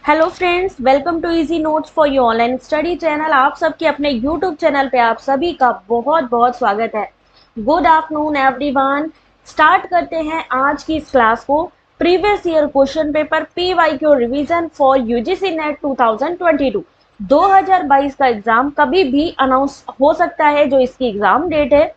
Hello friends, welcome to easy notes for you online study channel. आप सबके अपने YouTube channel पे आप सभी का बहुत बहुत स्वागत है। Good afternoon everyone. स्टार्ट करते हैं आज की इस क्लास को। Previous year question paper PYQ revision for UGC net 2022 2022 का एग्जाम कभी भी अनाउंस हो सकता है, जो इसकी एग्जाम डेट है,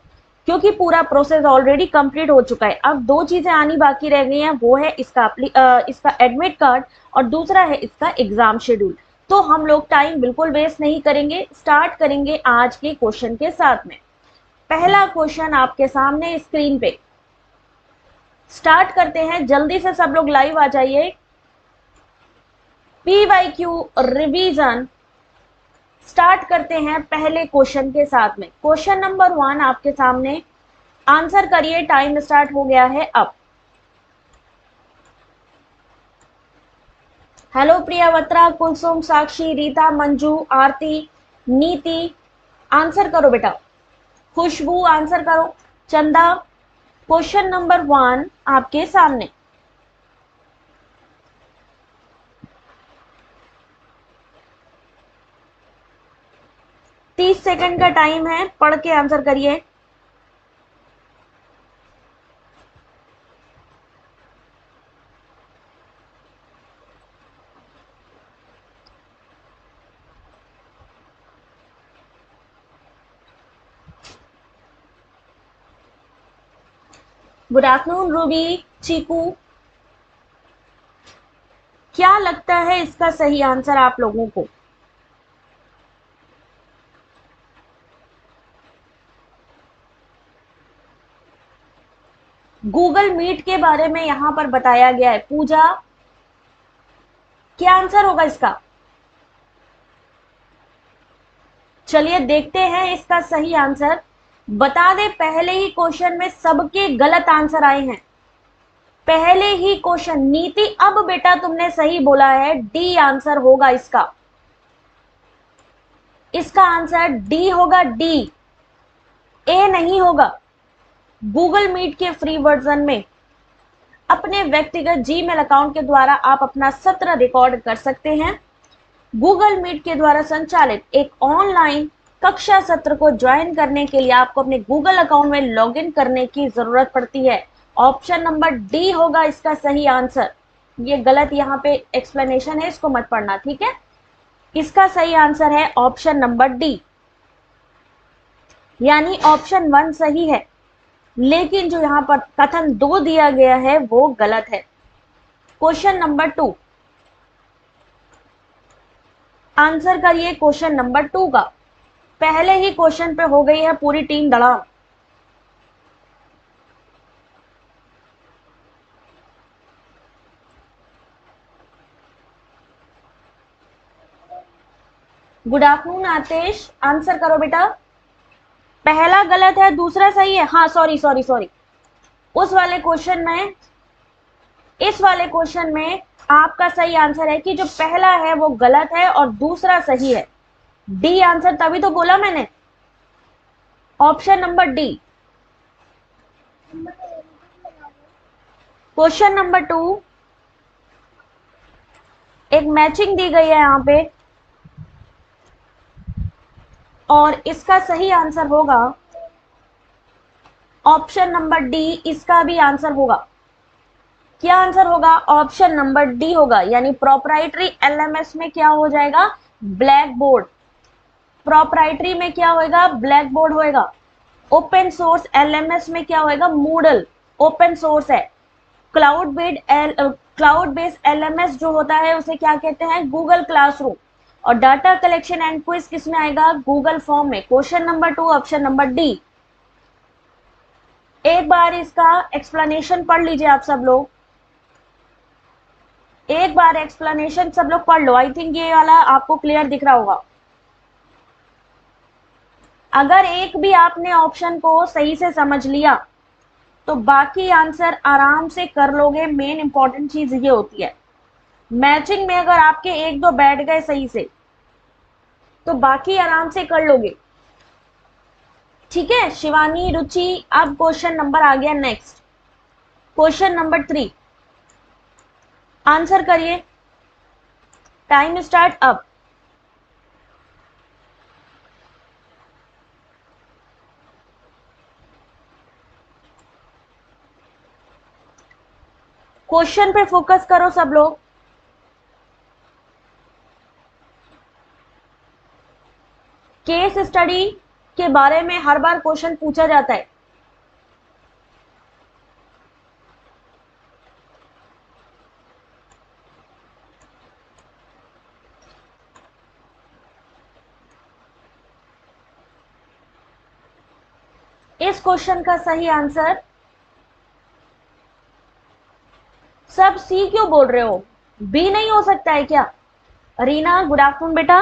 क्योंकि पूरा प्रोसेस ऑलरेडी कंप्लीट हो चुका है। अब दो चीजें आनी बाकी रह गई हैं, वो है इसका एडमिट कार्ड और दूसरा है इसका एग्जाम शेड्यूल। तो हम लोग टाइम बिल्कुल वेस्ट नहीं करेंगे, स्टार्ट करेंगे आज के क्वेश्चन के साथ में। पहला क्वेश्चन आपके सामने स्क्रीन पे। स्टार्ट करते हैं, जल्दी से सब लोग लाइव आ जाइए। पीवाईक्यू रिवीजन स्टार्ट करते हैं पहले क्वेश्चन के साथ में। क्वेश्चन नंबर 1 आपके सामने, आंसर करिए। टाइम स्टार्ट हो गया है अब। हेलो प्रिया, वत्रा, कुलसुम, साक्षी, रीता, मंजू, आरती, नीति, आंसर करो बेटा। खुशबू आंसर करो। चंदा, क्वेश्चन नंबर 1 आपके सामने। तीस सेकंड का टाइम है, पढ़ के आंसर करिए। गुड आफ्टरनून रूबी, चीकू। क्या लगता है इसका सही आंसर आप लोगों को? गूगल मीट के बारे में यहां पर बताया गया है। पूजा, क्या आंसर होगा इसका? चलिए देखते हैं इसका सही आंसर। बता दे, पहले ही क्वेश्चन में सबके गलत आंसर आए हैं। पहले ही क्वेश्चन। नीति, अब बेटा तुमने सही बोला है, डी आंसर होगा इसका। इसका आंसर डी होगा, डी, ए नहीं होगा। गूगल मीट के फ्री वर्जन में अपने व्यक्तिगत जीमेल अकाउंट के द्वारा आप अपना सत्र रिकॉर्ड कर सकते हैं। गूगल मीट के द्वारा संचालित एक ऑनलाइन कक्षा सत्र को ज्वाइन करने के लिए आपको अपने गूगल अकाउंट में लॉगिन करने की जरूरत पड़ती है। ऑप्शन नंबर डी होगा इसका सही आंसर। ये गलत यहाँ पे एक्सप्लेनेशन है, इसको मत पढ़ना, ठीक है। इसका सही आंसर है ऑप्शन नंबर डी, यानी ऑप्शन 1 सही है, लेकिन जो यहाँ पर कथन 2 दिया गया है वो गलत है। क्वेश्चन नंबर 2, आंसर करिए क्वेश्चन नंबर 2 का। पहले ही क्वेश्चन पे हो गई है पूरी टीम धड़ाम। गुड आफ्टरनून आतिश, आंसर करो बेटा। पहला गलत है, दूसरा सही है। हाँ, सॉरी सॉरी सॉरी, उस वाले क्वेश्चन में, इस वाले क्वेश्चन में आपका सही आंसर है कि जो पहला है वो गलत है और दूसरा सही है। डी आंसर, तभी तो बोला मैंने, option number D. Question number 2, एक मैचिंग दी गई है यहां पे, और इसका सही आंसर होगा ऑप्शन नंबर डी। इसका भी आंसर होगा, क्या आंसर होगा? ऑप्शन नंबर डी होगा, यानी प्रोप्राइटरी एलएमएस में क्या हो जाएगा? Black board. प्रोप्राइटरी में क्या होएगा? ब्लैक बोर्ड होएगा। ओपन सोर्स एलएमएस में क्या होएगा? मूडल, ओपन सोर्स है। क्लाउड बेस्ड एलएमएस जो होता है उसे क्या कहते हैं? Google classroom. और डाटा कलेक्शन एंड क्विज किसमें आएगा? गूगल फॉर्म में। Question number 2 option number D. एक बार इसका एक्सप्लेनेशन पढ़ लीजिए आप सब लोग, एक बार एक्सप्लेनेशन सब लोग पढ़ लो। आई थिंक ये वाला आपको क्लियर दिख रहा होगा। अगर एक भी आपने ऑप्शन को सही से समझ लिया तो बाकी आंसर आराम से कर लोगे। मेन इंपॉर्टेंट चीज ये होती है, मैचिंग में अगर आपके एक दो बैठ गए सही से तो बाकी आराम से कर लोगे, ठीक है। शिवानी, रुचि, अब क्वेश्चन नंबर आ गया नेक्स्ट, क्वेश्चन नंबर 3, आंसर करिए। टाइम स्टार्ट अब। क्वेश्चन पे फोकस करो सब लोग। केस स्टडी के बारे में हर बार क्वेश्चन पूछा जाता है। इस क्वेश्चन का सही आंसर, सब सी क्यों बोल रहे हो? बी नहीं हो सकता है क्या? रीना गुड आफ्टरनून बेटा।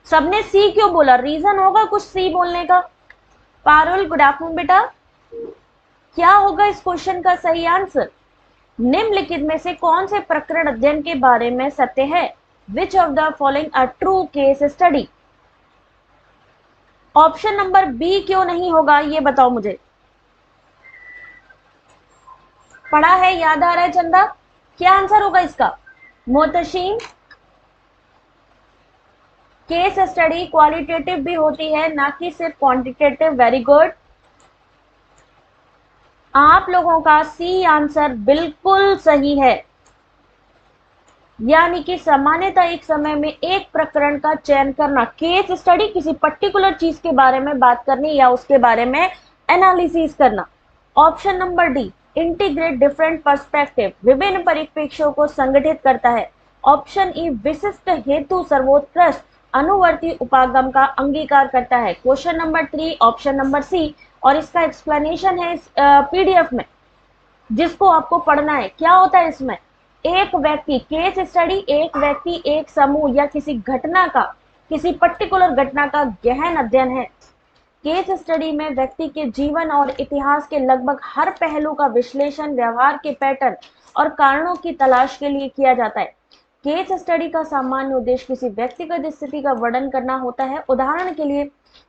सबने सी क्यों बोला? रीजन होगा कुछ सी बोलने का। पारुल गुड आफ्टरनून बेटा। क्या होगा इस क्वेश्चन का सही आंसर? निम्नलिखित में से कौन से प्रकरण अध्ययन के बारे में सत्य है? Which of the following a true case study? Option number B क्यों नहीं होगा ये बताओ मुझे। पढ़ा है, याद आ रहा है चंदा? क्या आंसर होगा इसका? मोतशीम, केस स्टडी क्वालिटेटिव भी होती है ना कि सिर्फ क्वांटिटेटिव। Very good. आप लोगों का सी आंसर बिल्कुल सही है। यानी कि सामान्यतः एक समय में एक प्रकरण का चयन करना। केस स्टडी किसी पर्टिकुलर चीज के बारे में बात करनी या उसके बारे में एनालिसिस करना। Option number D, integrate different perspective, विभिन्न परिप्रेक्ष्यों को संगठित करता है। ऑप्शन ई, विशिष्ट हेतु सर्वोत्कृष्ट अनुवर्ती उपागम का अंगीकार करता है। Question number 3 option number C, और इसका एक्सप्लेनेशन है इस पीडीएफ में जिसको आपको पढ़ना है। क्या होता है इसमें? एक व्यक्ति, केस स्टडी एक व्यक्ति, एक समूह या किसी घटना का, किसी पर्टिकुलर घटना का गहन अध्ययन है। केस स्टडी में व्यक्ति के जीवन और इतिहास के लगभग हर पहलू का विश्लेषण, व्यवहार के पैटर्न और कारणों की तलाश के लिए किया जाता है। केस स्टडी का सामान्य उद्देश्य किसी व्यक्तिगत स्थिति का वर्णन करना होता है। उदाहरण के लिए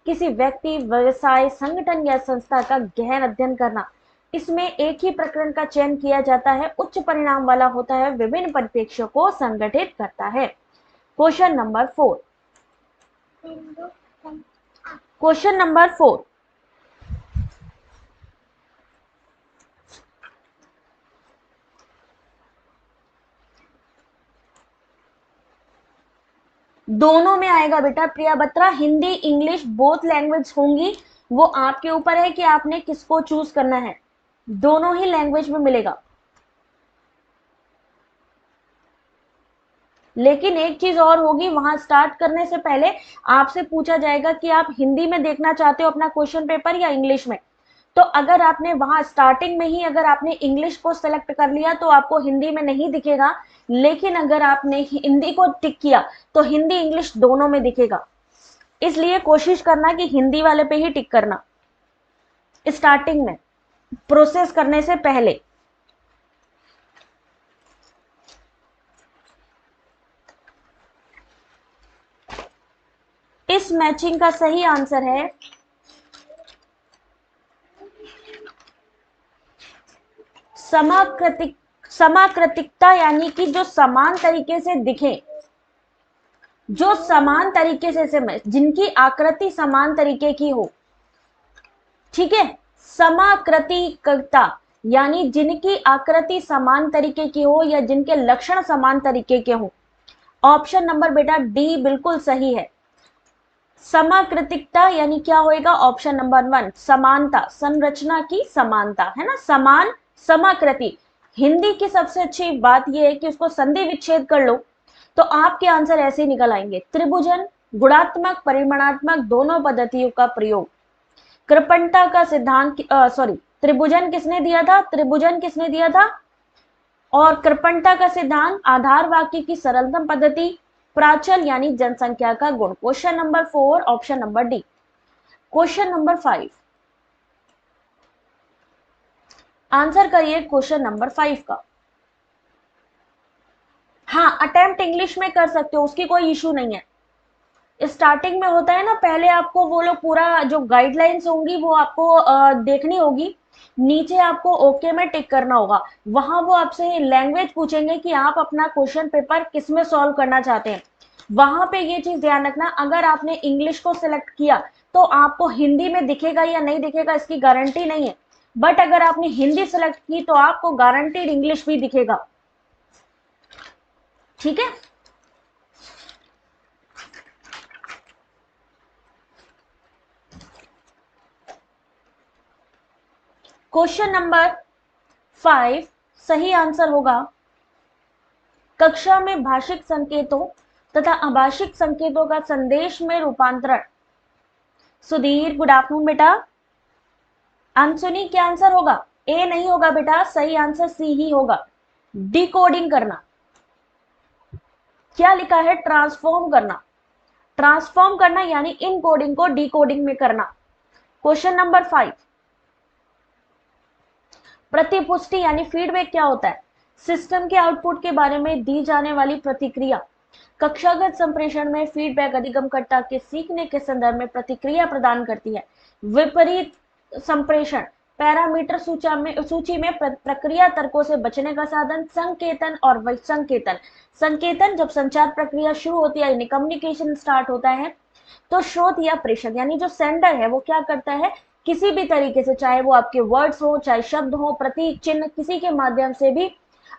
किसी व्यक्ति, व्यवसाय, संगठन या संस्था का गहन अध्ययन करना। इसमें एक ही प्रकरण का चयन किया जाता है, उच्च परिणाम वाला होता है, विभिन्न परिप्रेक्ष्यों को संगठित करता है। Question number 4। क्वेश्चन नंबर 4, दोनों में आएगा बेटा Priya Batra. Hindi English both language होंगी, वो आपके ऊपर है कि आपने किसको चूज करना है। दोनों ही लैंग्वेज में मिलेगा। लेकिन एक चीज और होगी, वहां स्टार्ट करने से पहले आपसे पूछा जाएगा कि आप हिंदी में देखना चाहते हो अपना क्वेश्चन पेपर या इंग्लिश में। तो अगर आपने वहां स्टार्टिंग में ही अगर आपने इंग्लिश को सेलेक्ट कर लिया तो आपको हिंदी में नहीं दिखेगा, लेकिन अगर आपने हिंदी को टिक किया तो हिंदी इंग्लिश दोनों में दिखेगा। इसलिए कोशिश करना कि हिंदी वाले पे ही टिक करना स्टार्टिंग में, प्रोसेस करने से पहले। इस मैचिंग का सही आंसर है समाकृतिकता, यानी कि जो समान तरीके से दिखे, जो समान तरीके से जिनकी आकृति समान तरीके की हो। ठीक है, समाकृतिकता यानी जिनकी आकृति समान तरीके की हो या जिनके लक्षण समान तरीके के हो। ऑप्शन नंबर बेटा डी बिल्कुल सही है। समाकृतिकता यानी क्या होएगा? ऑप्शन नंबर 1, समानता, संरचना की समानता, है ना, समान समाकृति। हिंदी की सबसे अच्छी बात यह है कि उसको संधि विच्छेद कर लो तो आपके आंसर ऐसे निकल आएंगे। त्रिभुजन, गुणात्मक, परिमाणात्मक दोनों पद्धतियों का प्रयोग। कृपणता का सिद्धांत, सॉरी, त्रिभुजन किसने दिया था? त्रिभुजन किसने दिया था? और कृपणता का सिद्धांत, आधार वाक्य की सरलतम पद्धति, प्राचल यानी जनसंख्या का गुण। Question number 4 option number D. Question number 5, answer करिए क्वेश्चन नंबर 5 का। हाँ, अटेम्प्ट इंग्लिश में कर सकते हो, उसकी कोई इशू नहीं है। स्टार्टिंग में होता है ना, पहले आपको वो लोग पूरा जो गाइडलाइंस होंगी वो आपको देखनी होगी नीचे आपको ओके में टिक करना होगा। वहां वो आपसे लैंग्वेज पूछेंगे कि आप अपना क्वेश्चन पेपर किस में सॉल्व करना चाहते हैं। वहां पे ये चीज ध्यान रखना, अगर आपने इंग्लिश को सिलेक्ट किया तो आपको हिंदी में दिखेगा या नहीं दिखेगा इसकी गारंटी नहीं है, बट अगर आपने हिंदी सिलेक्ट की तो आपको गारंटीड इंग्लिश भी दिखेगा। ठीक है। क्वेश्चन नंबर 5 सही आंसर होगा, कक्षा में भाषिक संकेतों तथा अभाषिक संकेतों का संदेश में रूपांतरण। सुधीर गुड आफ्टरनून बेटा। अनसुनी क्या आंसर होगा? ए नहीं होगा बेटा, सही आंसर सी ही होगा, डिकोडिंग करना। क्या लिखा है? ट्रांसफॉर्म करना। ट्रांसफॉर्म करना यानी इन कोडिंग को डिकोडिंग में करना। क्वेश्चन नंबर 5, प्रतिपुष्टि यानी फीडबैक क्या होता है? सिस्टम के आउटपुट के बारे में दी जाने वाली प्रतिक्रिया। कक्षागत संप्रेषण में फीडबैक अधिगमकर्ता के सीखने के संदर्भ में प्रतिक्रिया प्रदान करती है। विपरीत संप्रेषण पैरामीटर सूची में प्रक्रिया तर्कों से बचने का साधन। संकेतन और विसंकेतन। संकेतन जब संचार प्रक्रिया शुरू होती है यानी कम्युनिकेशन स्टार्ट होता है तो स्रोत या प्रेषक यानी जो सेंडर है वो क्या करता है, किसी भी तरीके से, चाहे वो आपके वर्ड्स हो, चाहे शब्द हो, प्रतीक चिन्ह, किसी के माध्यम से भी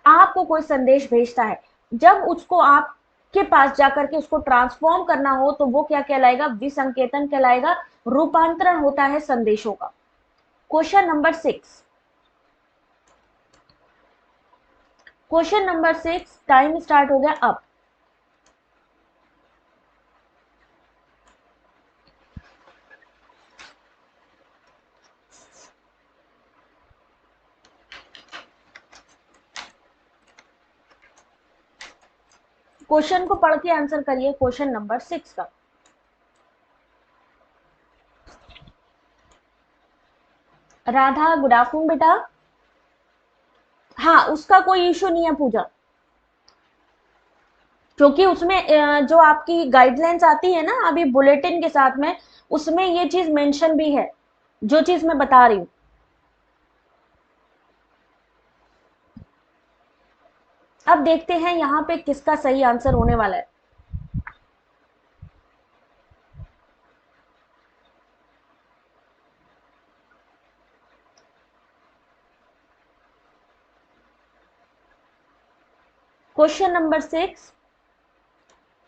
आपको कोई संदेश भेजता है। जब उसको आपके पास जाकर के उसको ट्रांसफॉर्म करना हो तो वो क्या कहलाएगा? विसंकेतन कहलाएगा। रूपांतरण होता है संदेशों का। Question number 6, question number 6 time start हो गया अब। क्वेश्चन को पढ़ के आंसर करिए क्वेश्चन नंबर 6 का। राधा गुड आफ्टरनून बेटा। हाँ, उसका कोई इश्यू नहीं है पूजा, क्योंकि उसमें जो आपकी गाइडलाइंस आती है ना अभी बुलेटिन के साथ में, उसमें ये चीज मेंशन भी है जो चीज मैं बता रही हूँ। अब देखते हैं यहाँ पे किसका सही आंसर होने वाला है। Question number 6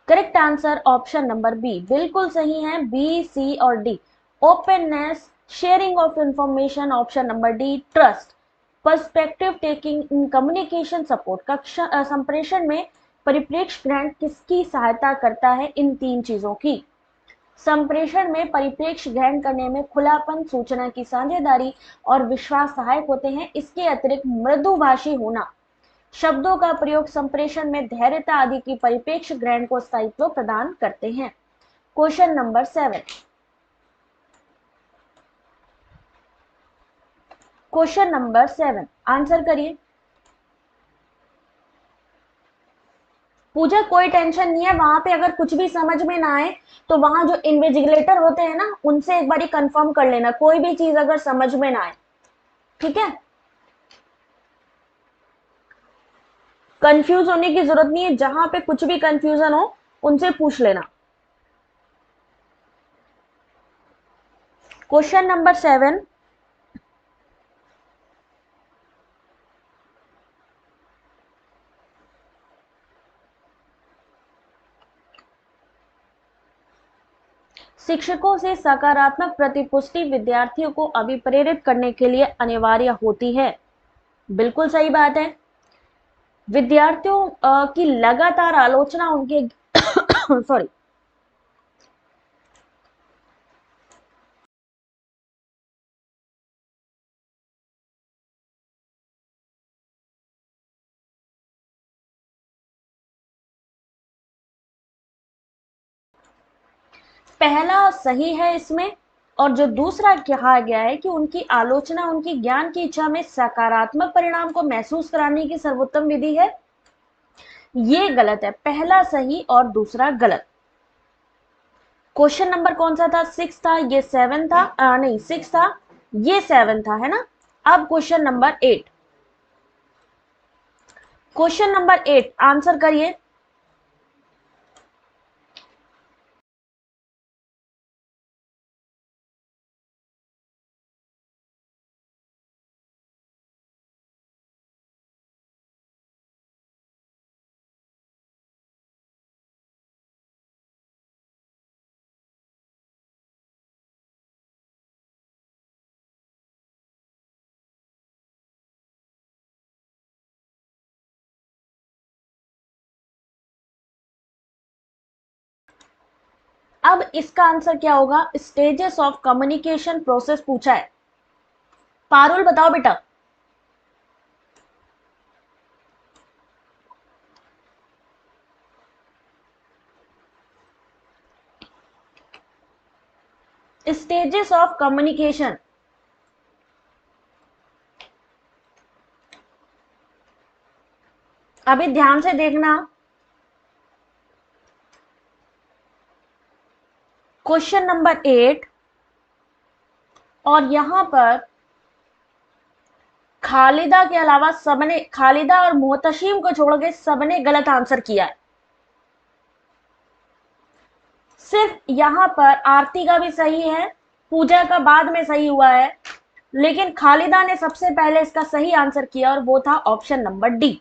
correct answer option number B, बिल्कुल सही है। बी, सी और D. Openness, sharing of information. Option number D, trust, perspective taking in communication support. कक्षा संप्रेषण में परिप्रेक्ष्य ग्रहण किसकी सहायता करता है? इन तीन चीजों की। संप्रेषण में परिप्रेक्ष्य ग्रहण करने में खुलापन, सूचना की साझेदारी और विश्वास सहायक होते हैं। इसके अतिरिक्त मृदुभाषी होना, शब्दों का प्रयोग संप्रेषण में धैर्यता आदि की परिप्रेक्ष्य ग्रहण को स्थायित्व प्रदान करते हैं। Question number 7, question number 7 answer करिए। पूजा कोई टेंशन नहीं है, वहां पे अगर कुछ भी समझ में ना आए तो वहां जो इन्विजिलेटर होते हैं ना उनसे एक बार कंफर्म कर लेना, कोई भी चीज अगर समझ में ना आए। ठीक है, कंफ्यूज होने की जरूरत नहीं है, जहां पे कुछ भी कंफ्यूजन हो उनसे पूछ लेना। क्वेश्चन नंबर 7, शिक्षकों से सकारात्मक प्रतिपुष्टि विद्यार्थियों को अभिप्रेरित करने के लिए अनिवार्य होती है। बिल्कुल सही बात है। विद्यार्थियों की लगातार आलोचना उनके सॉरी पहला सही है इसमें, और जो दूसरा कहा गया है कि उनकी आलोचना उनकी ज्ञान की इच्छा में सकारात्मक परिणाम को महसूस कराने की सर्वोत्तम विधि है, ये गलत है। पहला सही और दूसरा गलत। क्वेश्चन नंबर कौन सा था? 6 था, ये 7 था, नहीं 6 था, ये 7 था, है ना। अब question number 8, question number 8 answer करिए। अब इसका आंसर क्या होगा? स्टेजेस ऑफ कम्युनिकेशन प्रोसेस पूछा है। पारुल बताओ बेटा। स्टेजेस ऑफ कम्युनिकेशन, अभी ध्यान से देखना। क्वेश्चन नंबर 8, और यहां पर खालिदा के अलावा सबने, खालिदा और मोहतशिम को छोड़ के सबने गलत आंसर किया है। सिर्फ यहां पर आरती का भी सही है, पूजा का बाद में सही हुआ है, लेकिन खालिदा ने सबसे पहले इसका सही आंसर किया और वो था option number D.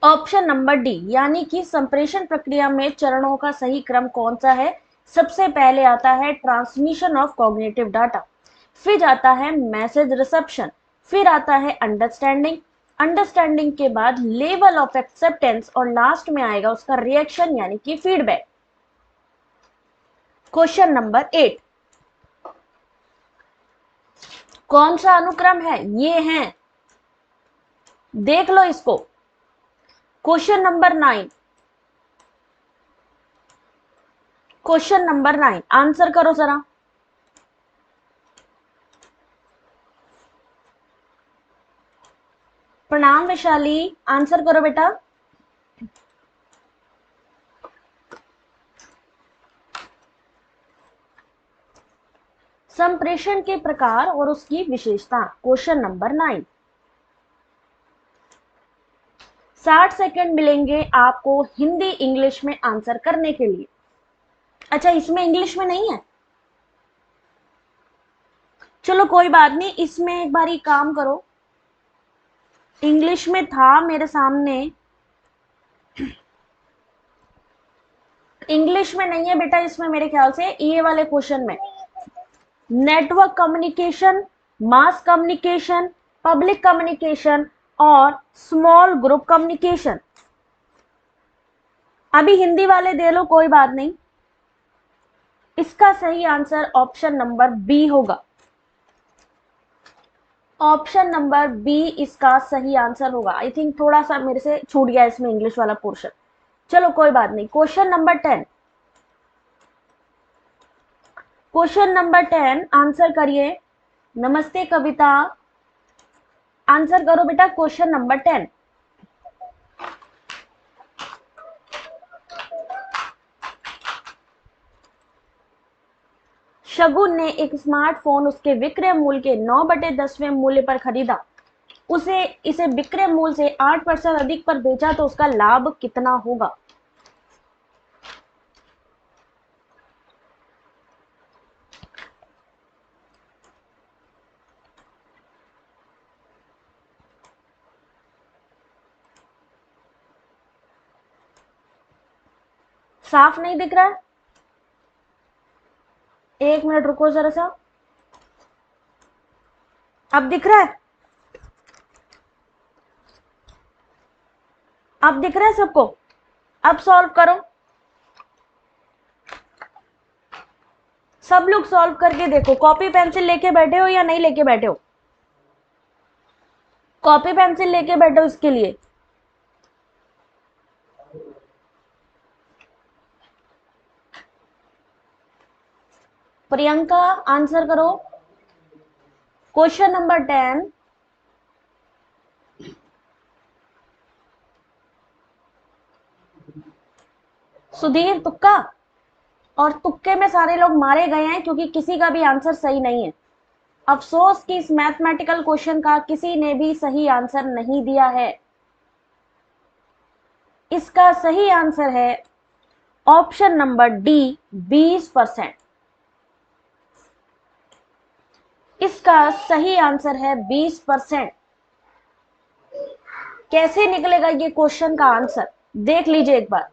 Option number D, यानी कि संप्रेषण प्रक्रिया में चरणों का सही क्रम कौन सा है? सबसे पहले आता है ट्रांसमिशन ऑफ कॉग्निटिव डाटा, फिर आता है मैसेज रिसेप्शन, फिर आता है अंडरस्टैंडिंग, अंडरस्टैंडिंग के बाद लेवल ऑफ एक्सेप्टेंस, और लास्ट में आएगा उसका रिएक्शन यानी कि फीडबैक। क्वेश्चन नंबर 8 कौन सा अनुक्रम है? ये है, देख लो इसको। Question number 9, question number 9 answer करो जरा। प्रणाम वैशाली, आंसर करो बेटा। संप्रेषण के प्रकार और उसकी विशेषता, क्वेश्चन नंबर 9। 60 सेकंड मिलेंगे आपको हिंदी इंग्लिश में आंसर करने के लिए। अच्छा, इसमें इंग्लिश में नहीं है, चलो कोई बात नहीं, इसमें एक बारी काम करो। इंग्लिश में था मेरे सामने, इंग्लिश में नहीं है बेटा इसमें मेरे ख्याल से, ये वाले क्वेश्चन में network communication, mass communication, public communication और स्मॉल ग्रुप कम्युनिकेशन। अभी हिंदी वाले दे लो, कोई बात नहीं। इसका सही आंसर ऑप्शन नंबर बी होगा। ऑप्शन नंबर बी इसका सही आंसर होगा। आई थिंक थोड़ा सा मेरे से छूट गया इसमें इंग्लिश वाला पोर्शन, चलो कोई बात नहीं। Question number 10, question number 10 answer करिए। नमस्ते कविता, आंसर करो बेटा क्वेश्चन नंबर 10। शगुन ने एक स्मार्टफोन उसके विक्रय मूल्य के 9/10वें मूल्य पर खरीदा, उसे इसे विक्रय मूल्य से 8% अधिक पर बेचा तो उसका लाभ कितना होगा? साफ नहीं दिख रहा है? एक मिनट रुको जरा सा, अब दिख रहा है? अब दिख रहा है सबको? अब सॉल्व करो, सब लोग सॉल्व करके देखो। कॉपी पेंसिल लेके बैठे हो या नहीं लेके बैठे हो? कॉपी पेंसिल लेके बैठो इसके लिए। प्रियंका आंसर करो क्वेश्चन नंबर 10। सुधीर तुक्का, और तुक्के में सारे लोग मारे गए हैं क्योंकि किसी का भी आंसर सही नहीं है। अफसोस कि इस मैथमेटिकल क्वेश्चन का किसी ने भी सही आंसर नहीं दिया है। इसका सही आंसर है ऑप्शन नंबर डी 20%। इसका सही आंसर है 20%। कैसे निकलेगा ये क्वेश्चन का आंसर, देख लीजिए एक बार।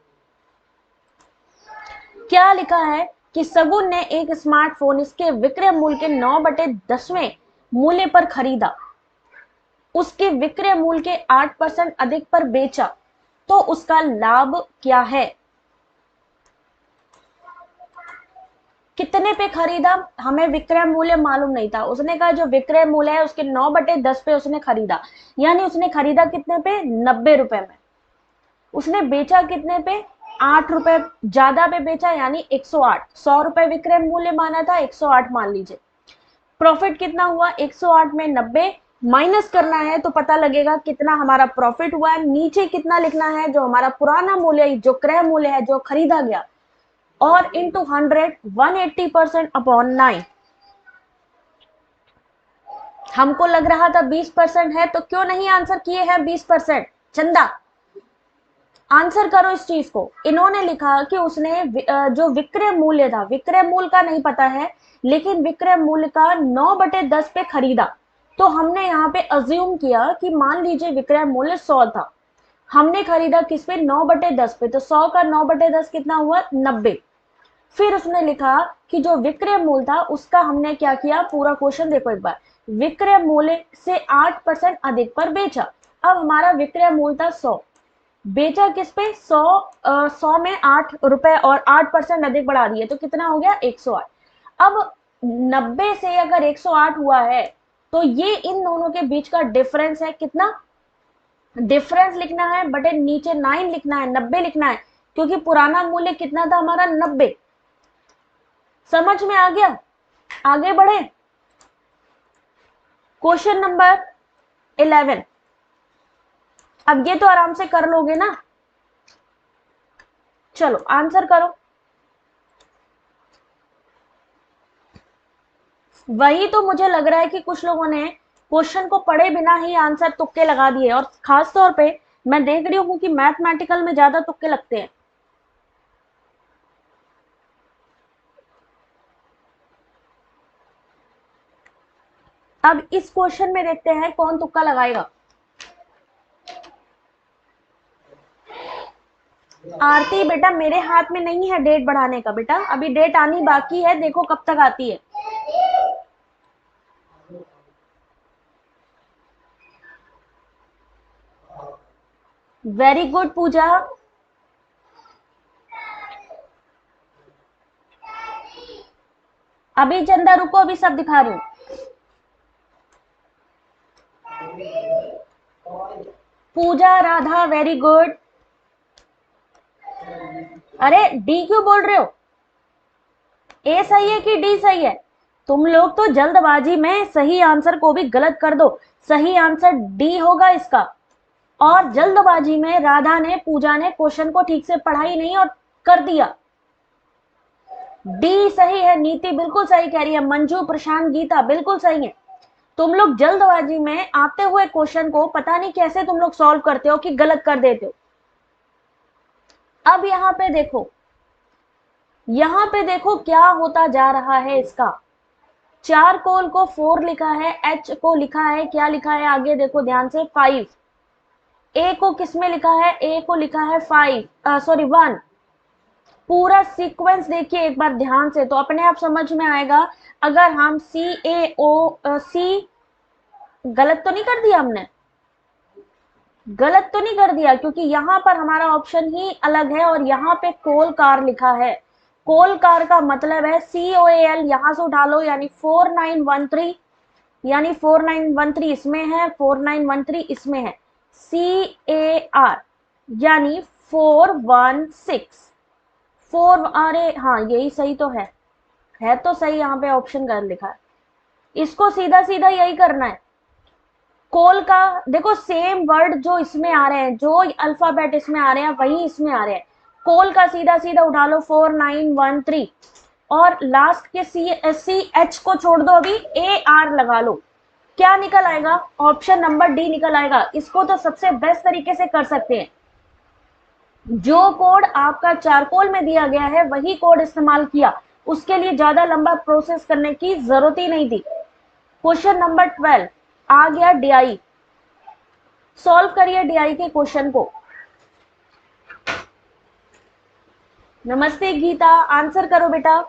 क्या लिखा है कि सगुन ने एक स्मार्टफोन इसके विक्रय मूल्य के 9/10वें मूल्य पर खरीदा, उसके विक्रय मूल्य के 8% अधिक पर बेचा, तो उसका लाभ क्या है। कितने पे खरीदा, हमें विक्रय मूल्य मालूम नहीं था। उसने कहा जो विक्रय मूल्य है उसके 9/10 पे उसने खरीदा, यानी उसने खरीदा कितने पे, 90 रुपए में। उसने बेचा कितने पे, 8 रुपए ज्यादा पे बेचा, यानी 108। 100 रुपए विक्रय मूल्य माना था, 108 मान लीजिए। प्रॉफिट कितना हुआ, 108 में 90 माइनस करना है तो पता लगेगा कितना हमारा प्रॉफिट हुआ है। नीचे कितना लिखना है, जो हमारा पुराना मूल्य, जो क्रय मूल्य है, जो खरीदा गया, और इंटू 100, 180% अपॉन 9। हमको लग रहा था 20% है, तो क्यों नहीं आंसर किए हैं 20%। चंदा आंसर करो इस चीज को। इन्होंने लिखा कि उसने जो विक्रय मूल्य था, विक्रय मूल्य का नहीं पता है, लेकिन विक्रय मूल्य का 9/10 पे खरीदा। तो हमने यहाँ पे अज्यूम किया कि मान लीजिए विक्रय मूल्य 100 था, हमने खरीदा किस पे, 9/10 पे, तो 100 का 9/10 कितना हुआ, 90। फिर उसने लिखा कि जो विक्रय मूल्य था उसका हमने क्या किया, पूरा क्वेश्चन देखो एक बार। विक्रय मूल्य से 8% अधिक पर बेचा। अब हमारा विक्रय मूल्य था 100, बेचा किस पे, 100 में 8 रुपए और 8% अधिक बढ़ा दिए, तो कितना हो गया, 108। अब 90 से अगर 108 हुआ है, तो ये इन दोनों के बीच का डिफरेंस है। कितना डिफरेंस लिखना है, बटे नीचे 9 लिखना है, 90 लिखना है, क्योंकि पुराना मूल्य कितना था हमारा, 90। समझ में आ गया। आगे बढ़े, क्वेश्चन नंबर 11। अब ये तो आराम से कर लोगे ना, चलो आंसर करो। वही तो मुझे लग रहा है कि कुछ लोगों ने क्वेश्चन को पढ़े बिना ही आंसर तुक्के लगा दिए, और खास तौर पे मैं देख रही हूँ कि मैथमेटिकल में ज्यादा तुक्के लगते हैं। अब इस क्वेश्चन में देखते हैं कौन तुक्का लगाएगा। आरती बेटा मेरे हाथ में नहीं है डेट बढ़ाने का, बेटा अभी डेट आनी बाकी है, देखो कब तक आती है। वेरी गुड पूजा। अभी चंदा रुको, अभी सब दिखा रही हूँ। पूजा, राधा, वेरी गुड। अरे डी क्यों बोल रहे हो, ए सही है कि डी सही है। तुम लोग तो जल्दबाजी में सही आंसर को भी गलत कर दो। सही आंसर डी होगा इसका। और जल्दबाजी में राधा ने, पूजा ने क्वेश्चन को ठीक से पढ़ा ही नहीं और कर दिया। डी सही है, नीति बिल्कुल सही कह रही है, मंजू, प्रशांत, गीता बिल्कुल सही है। तुम लोग जल्दबाजी में आते हुए क्वेश्चन को पता नहीं कैसे तुम लोग सॉल्व करते हो कि गलत कर देते हो। अब यहां पे देखो क्या होता जा रहा है इसका। चारकोल को 4 लिखा है, एच को लिखा है, क्या लिखा है आगे देखो ध्यान से, 5। ए को किसमें लिखा है, ए को लिखा है 5, सॉरी 1। पूरा सीक्वेंस देखिए एक बार ध्यान से, तो अपने आप समझ में आएगा। अगर हम सी गलत तो नहीं कर दिया हमने, गलत तो नहीं कर दिया, क्योंकि यहां पर हमारा ऑप्शन ही अलग है और यहाँ पे कोल कार लिखा है। कोल कार का मतलब है COAL, यहां से उठा लो, यानी 4913, यानी 4913 इसमें है, 4913 इसमें है, CAR यानी 416। 4, अरे हाँ यही सही तो है तो सही, यहाँ पे ऑप्शन कर लिखा है। इसको सीधा सीधा यही करना है। कोल का देखो सेम वर्ड जो इसमें आ रहे हैं, जो अल्फाबेट इसमें आ रहे हैं वही इसमें आ रहे हैं। कोल का सीधा सीधा उठा लो, 4913। और लास्ट के सी एच को छोड़ दो, अभी ए आर लगा लो, क्या निकल आएगा? ऑप्शन नंबर डी निकल आएगा। इसको तो सबसे बेस्ट तरीके से कर सकते हैं, जो कोड आपका चारकोल में दिया गया है वही कोड इस्तेमाल किया, उसके लिए ज्यादा लंबा प्रोसेस करने की जरूरत ही नहीं थी। क्वेश्चन नंबर 12 आ गया डीआई। सॉल्व करिए डीआई के क्वेश्चन को। नमस्ते गीता, आंसर करो बेटा।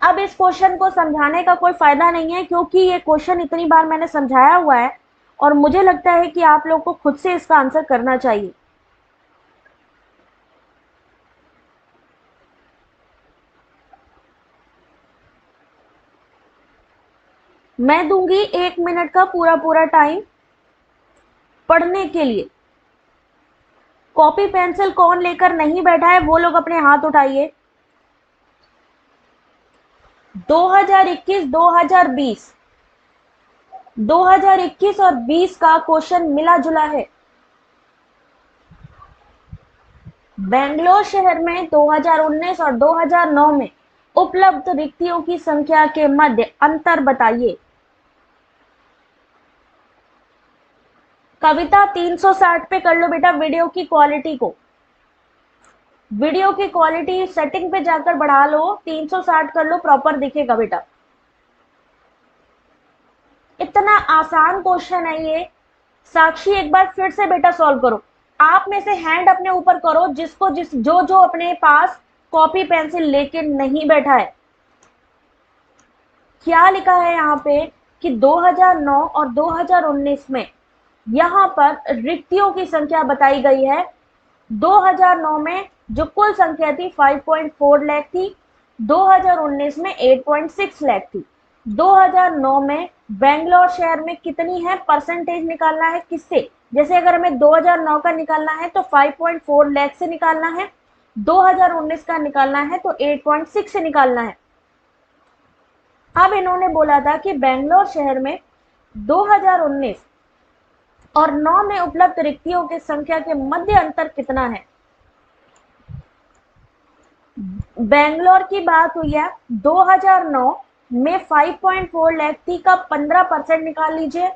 अब इस क्वेश्चन को समझाने का कोई फायदा नहीं है, क्योंकि ये क्वेश्चन इतनी बार मैंने समझाया हुआ है और मुझे लगता है कि आप लोग को खुद से इसका आंसर करना चाहिए। मैं दूंगी 1 मिनट का पूरा पूरा टाइम पढ़ने के लिए। कॉपी पेंसिल कौन लेकर नहीं बैठा है वो लोग अपने हाथ उठाइए। 2021 2020 2021 और 20 का क्वेश्चन मिला जुला है। बेंगलोर शहर में 2019 और 2009 में उपलब्ध रिक्तियों की संख्या के मध्य अंतर बताइए। कविता 360 पे कर लो बेटा। वीडियो की क्वालिटी सेटिंग पे जाकर बढ़ा लो, 360 कर लो, प्रॉपर दिखेगा बेटा। इतना आसान क्वेश्चन है ये। साक्षी एक बार फिर से बेटा सॉल्व करो। आप में से हैंड अपने ऊपर करो जिसको जो जो अपने पास कॉपी पेंसिल लेके नहीं बैठा है। क्या लिखा है यहाँ पे कि 2009 और 2019 में यहाँ पर रिक्तियों की संख्या बताई गई है। 2009 में जो कुल संख्या थी 5.4 लाख थी, 2019 में 8.6 लाख थी। 2009 में बेंगलोर शहर में कितनी है परसेंटेज निकालना है किससे? जैसे अगर हमें 2009 का निकालना है तो 5.4 लाख से निकालना है, 2019 का निकालना है तो 8.6 से निकालना है। अब इन्होंने बोला था कि बेंगलोर शहर में 2019 और 9 में उपलब्ध रिक्तियों की संख्या के मध्य अंतर कितना है। बेंगलोर की बात हुई है, 2009 में 5.4 लाख थी का 15% निकाल लीजिए।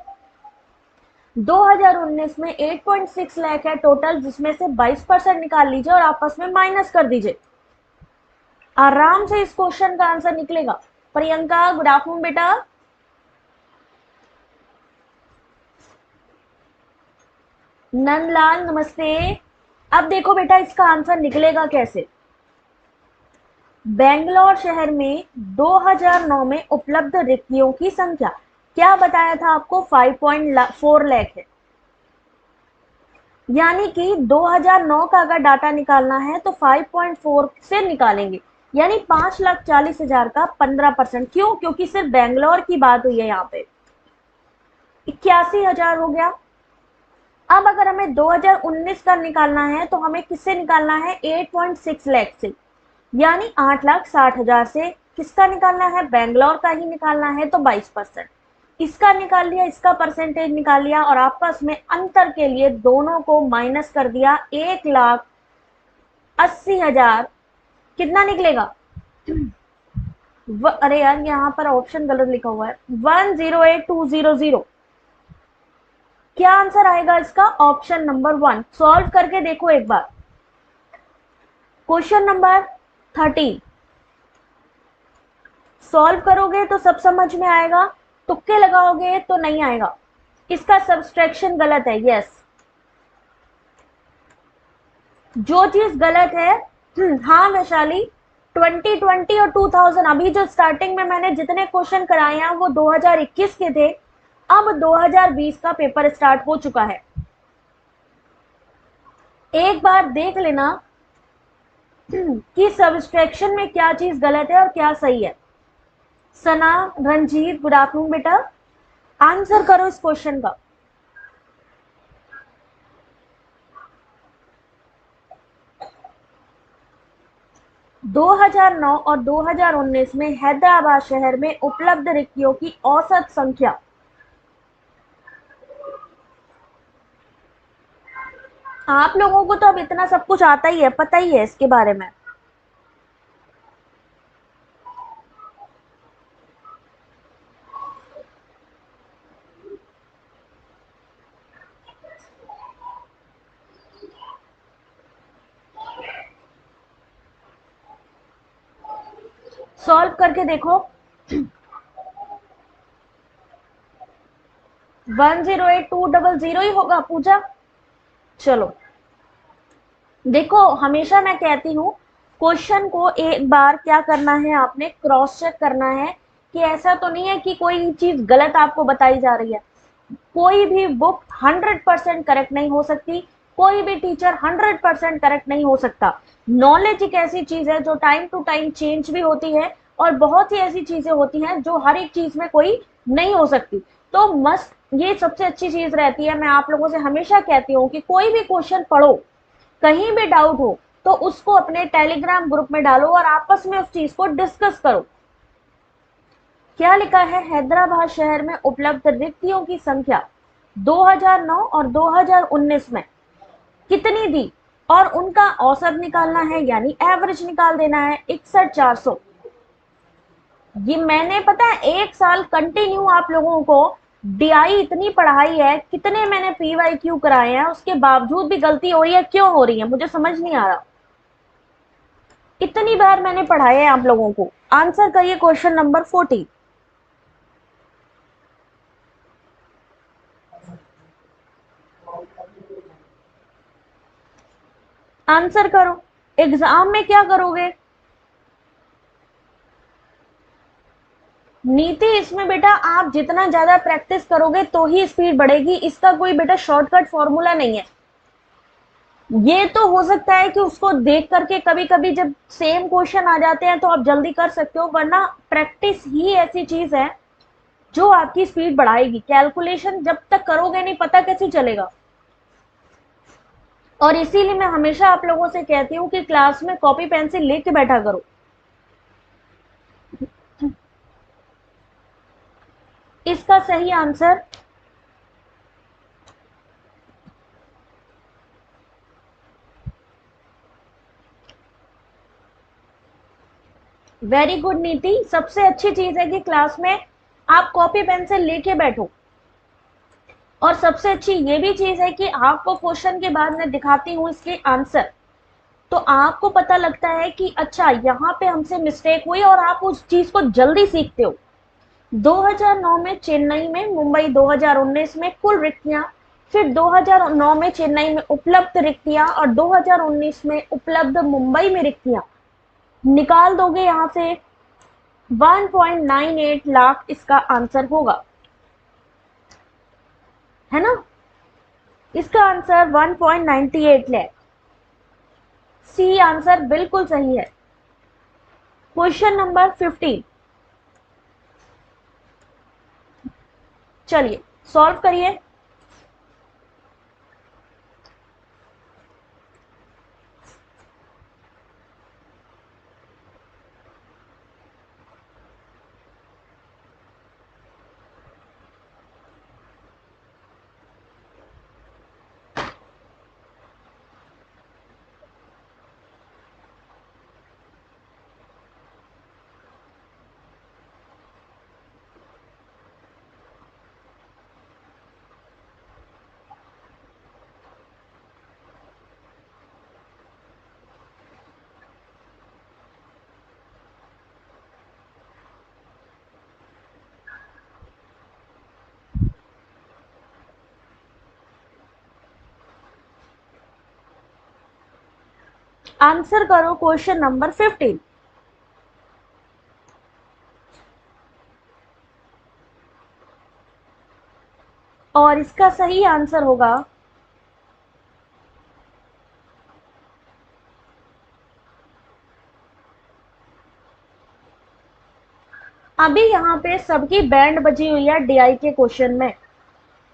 2019 में 8.6 लाख है टोटल, जिसमें से 22% निकाल लीजिए और आपस में माइनस कर दीजिए। आराम से इस क्वेश्चन का आंसर निकलेगा। प्रियंका गुड आफ्टरनून बेटा। नंदलाल नमस्ते। अब देखो बेटा इसका आंसर निकलेगा कैसे। बेंगलोर शहर में 2009 में उपलब्ध रिक्तियों की संख्या क्या बताया था आपको? 5.4 लाख है। यानी कि 2009 का अगर डाटा निकालना है तो 5.4 से निकालेंगे, यानी 5,40,000 का 15%। क्यों? क्योंकि सिर्फ बेंगलोर की बात हुई है। यहाँ पे 81,000 हो गया। अब अगर हमें 2019 का निकालना है तो हमें किससे निकालना है? 8.6 लाख से, यानी 8,60,000 से। किसका निकालना है? बेंगलोर का ही निकालना है तो 22%। इसका निकाल लिया, इसका परसेंटेज निकाल लिया और आपस में अंतर के लिए दोनों को माइनस कर दिया। 1,80,000 कितना निकलेगा? अरे यार यहाँ पर ऑप्शन गलत लिखा हुआ है, 108,200। क्या आंसर आएगा इसका? Option number 1। सॉल्व करके देखो एक बार। क्वेश्चन नंबर 13 सॉल्व करोगे तो सब समझ में आएगा, तुक्के लगाओगे तो नहीं आएगा। इसका सब्सट्रैक्शन गलत है। यस, जो चीज गलत है। हाँ वैशाली, 2020 और 2000 अभी जो स्टार्टिंग में मैंने जितने क्वेश्चन कराए हैं वो 2021 के थे। अब 2020 का पेपर स्टार्ट हो चुका है। एक बार देख लेना कि सब्सट्रैक्शन में क्या चीज गलत है और क्या सही है। सना रंजीत गुड आफ्टरनून बेटा। आंसर करो इस क्वेश्चन का। दो 2009 और 2019 में हैदराबाद शहर में उपलब्ध रिक्तियों की औसत संख्या। आप लोगों को तो अब इतना सब कुछ आता ही है, पता ही है इसके बारे में। सॉल्व करके देखो। 108200 ही होगा पूजा। चलो देखो, हमेशा मैं कहती हूँ क्वेश्चन को एक बार क्या करना है, आपने क्रॉस चेक करना है कि ऐसा तो नहीं है कि कोई चीज गलत आपको बताई जा रही है। कोई भी बुक 100% करेक्ट नहीं हो सकती, कोई भी टीचर 100% करेक्ट नहीं हो सकता। नॉलेज एक ऐसी चीज है जो टाइम टू टाइम चेंज भी होती है, और बहुत ही ऐसी चीजें होती हैं जो हर एक चीज में कोई नहीं हो सकती। तो मस्ट ये सबसे अच्छी चीज रहती है, मैं आप लोगों से हमेशा कहती हूँ कि कोई भी क्वेश्चन पढ़ो, कहीं भी डाउट हो तो उसको अपने टेलीग्राम ग्रुप में डालो और आपस में उस चीज को डिस्कस करो। क्या लिखा है, हैदराबाद शहर में उपलब्ध रिक्तियों की संख्या 2009 और 2019 में कितनी दी, और उनका औसत निकालना है, यानी एवरेज निकाल देना है 61,400। ये मैंने पता है एक साल कंटिन्यू आप लोगों को डीआई इतनी पढ़ाई है, कितने मैंने पीवाईक्यू कराए हैं, उसके बावजूद भी गलती हो रही है, क्यों हो रही है मुझे समझ नहीं आ रहा। इतनी बार मैंने पढ़ाया है आप लोगों को। आंसर करिए क्वेश्चन नंबर 40। आंसर करो। एग्जाम में क्या करोगे नीति, इसमें बेटा आप जितना ज्यादा प्रैक्टिस करोगे तो ही स्पीड बढ़ेगी, इसका कोई बेटा शॉर्टकट फॉर्मूला नहीं है। ये तो हो सकता है कि उसको देख करके कभी कभी जब सेम क्वेश्चन आ जाते हैं तो आप जल्दी कर सकते हो, वरना प्रैक्टिस ही ऐसी चीज है जो आपकी स्पीड बढ़ाएगी। कैलकुलेशन जब तक करोगे नहीं पता कैसे चलेगा। और इसीलिए मैं हमेशा आप लोगों से कहती हूँ कि क्लास में कॉपी पेंसिल लेके बैठा करो। इसका सही आंसर वेरी गुड नीति, सबसे अच्छी चीज है कि क्लास में आप कॉपी पेंसिल लेके बैठो। और सबसे अच्छी ये भी चीज है कि आपको क्वेश्चन के बाद मैं दिखाती हूँ इसके आंसर, तो आपको पता लगता है कि अच्छा यहाँ पे हमसे मिस्टेक हुई, और आप उस चीज को जल्दी सीखते हो। 2009 में चेन्नई में, मुंबई 2019 में कुल रिक्तियां, फिर 2009 में चेन्नई में उपलब्ध रिक्तियां और 2019 में उपलब्ध मुंबई में रिक्तियां निकाल दोगे यहां से 1.98 लाख इसका आंसर होगा, है ना। इसका आंसर 1.98 लाख, सी आंसर बिल्कुल सही है। क्वेश्चन नंबर 15, चलिए सॉल्व करिए। आंसर करो क्वेश्चन नंबर 15। और इसका सही आंसर होगा अभी यहाँ पे सबकी बैंड बजी हुई है डीआई के क्वेश्चन में,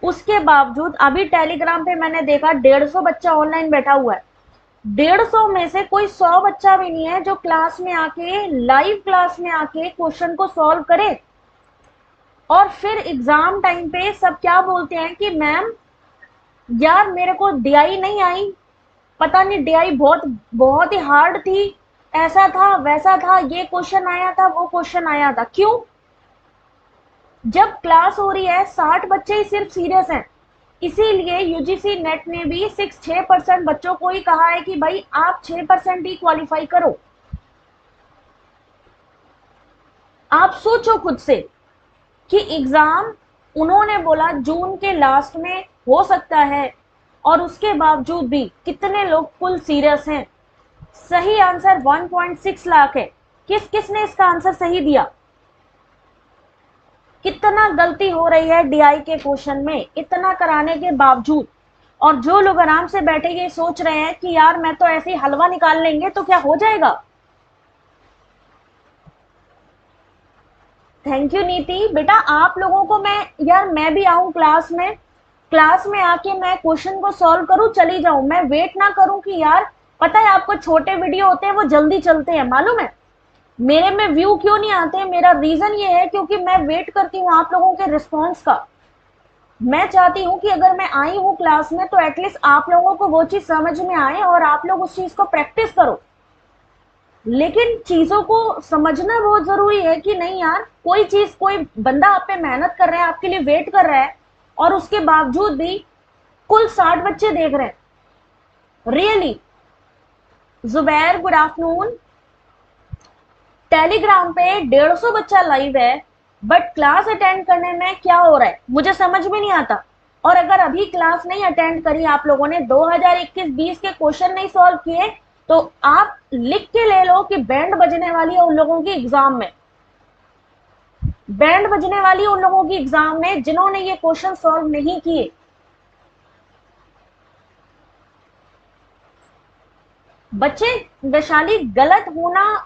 उसके बावजूद अभी टेलीग्राम पे मैंने देखा 150 बच्चा ऑनलाइन बैठा हुआ है। 150 में से कोई 100 बच्चा भी नहीं है जो क्लास में आके, लाइव क्लास में आके क्वेश्चन को सॉल्व करे। और फिर एग्जाम टाइम पे सब क्या बोलते हैं कि मैम यार मेरे को डीआई नहीं आई, पता नहीं डीआई बहुत बहुत ही हार्ड थी, ऐसा था वैसा था, ये क्वेश्चन आया था वो क्वेश्चन आया था। क्यों? जब क्लास हो रही है 60 बच्चे ही सिर्फ सीरियस हैं। इसीलिए यूजीसी नेट ने भी 6% बच्चों को ही कहा है कि भाई आप 6% ही क्वालिफाई करो। आप सोचो खुद से कि एग्जाम उन्होंने बोला जून के लास्ट में हो सकता है, और उसके बावजूद भी कितने लोग कुल सीरियस हैं। सही आंसर 1.6 लाख है। किस किसने इसका आंसर सही दिया? कितना गलती हो रही है डीआई के क्वेश्चन में इतना कराने के बावजूद। और जो लोग आराम से बैठे ये सोच रहे हैं कि यार मैं तो ऐसे ही हलवा निकाल लेंगे तो क्या हो जाएगा। थैंक यू नीति। बेटा आप लोगों को मैं भी आऊं क्लास में आके मैं क्वेश्चन को सॉल्व करूं, चली जाऊं, मैं वेट ना करूं कि यार पता है आपको छोटे वीडियो होते हैं वो जल्दी चलते हैं, मालूम है मेरे में व्यू क्यों नहीं आते? मेरा रीजन ये है क्योंकि मैं वेट करती हूँ आप लोगों के रिस्पॉन्स का। मैं चाहती हूँ कि अगर मैं आई हूँ क्लास में तो एटलीस्ट आप लोगों को वो चीज समझ में आए और आप लोग उस चीज को प्रैक्टिस करो। लेकिन चीजों को समझना बहुत जरूरी है कि नहीं यार, कोई चीज कोई बंदा आप पे मेहनत कर रहा है, आपके लिए वेट कर रहा है, और उसके बावजूद भी कुल 60 बच्चे देख रहे हैं। Really Zubair good afternoon. Telegram पे 150 बच्चा लाइव है, बट क्लास अटेंड करने में क्या हो रहा है मुझे समझ में नहीं आता। और अगर अभी क्लास नहीं अटेंड करी आप लोगों ने, 2021-20 के क्वेश्चन नहीं सॉल्व किए, तो आप लिख के ले लो कि बैंड बजने वाली है उन लोगों की एग्जाम में। बैंड बजने वाली उन लोगों की एग्जाम में जिन्होंने ये क्वेश्चन सॉल्व नहीं किए। बच्चे वैशाली, गलत होना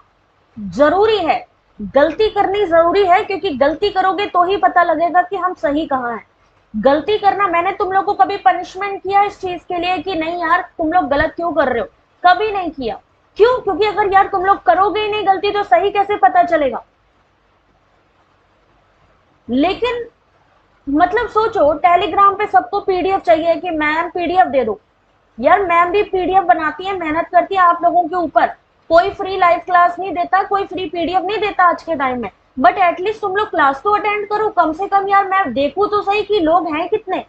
जरूरी है, गलती करनी जरूरी है, क्योंकि गलती करोगे तो ही पता लगेगा कि हम सही कहाँ हैं। गलती करना, मैंने तुम लोग को कभी पनिशमेंट किया इस चीज के लिए कि नहीं यार तुम लोग गलत क्यों कर रहे हो? कभी नहीं किया। क्यों? क्योंकि अगर यार तुम लोग करोगे ही नहीं गलती तो सही कैसे पता चलेगा? लेकिन मतलब सोचो, टेलीग्राम पे सबको पीडीएफ चाहिए कि मैम पीडीएफ दे दो। यार मैम भी पीडीएफ बनाती है, मेहनत करती है आप लोगों के ऊपर। कोई फ्री लाइव क्लास नहीं देता, कोई फ्री पीडीएफ नहीं देता आज के टाइम में, बट एटलीस्ट तुम लोग क्लास तो अटेंड करो कम से कम। यार मैं देखूं तो सही कि लोग हैं कितने।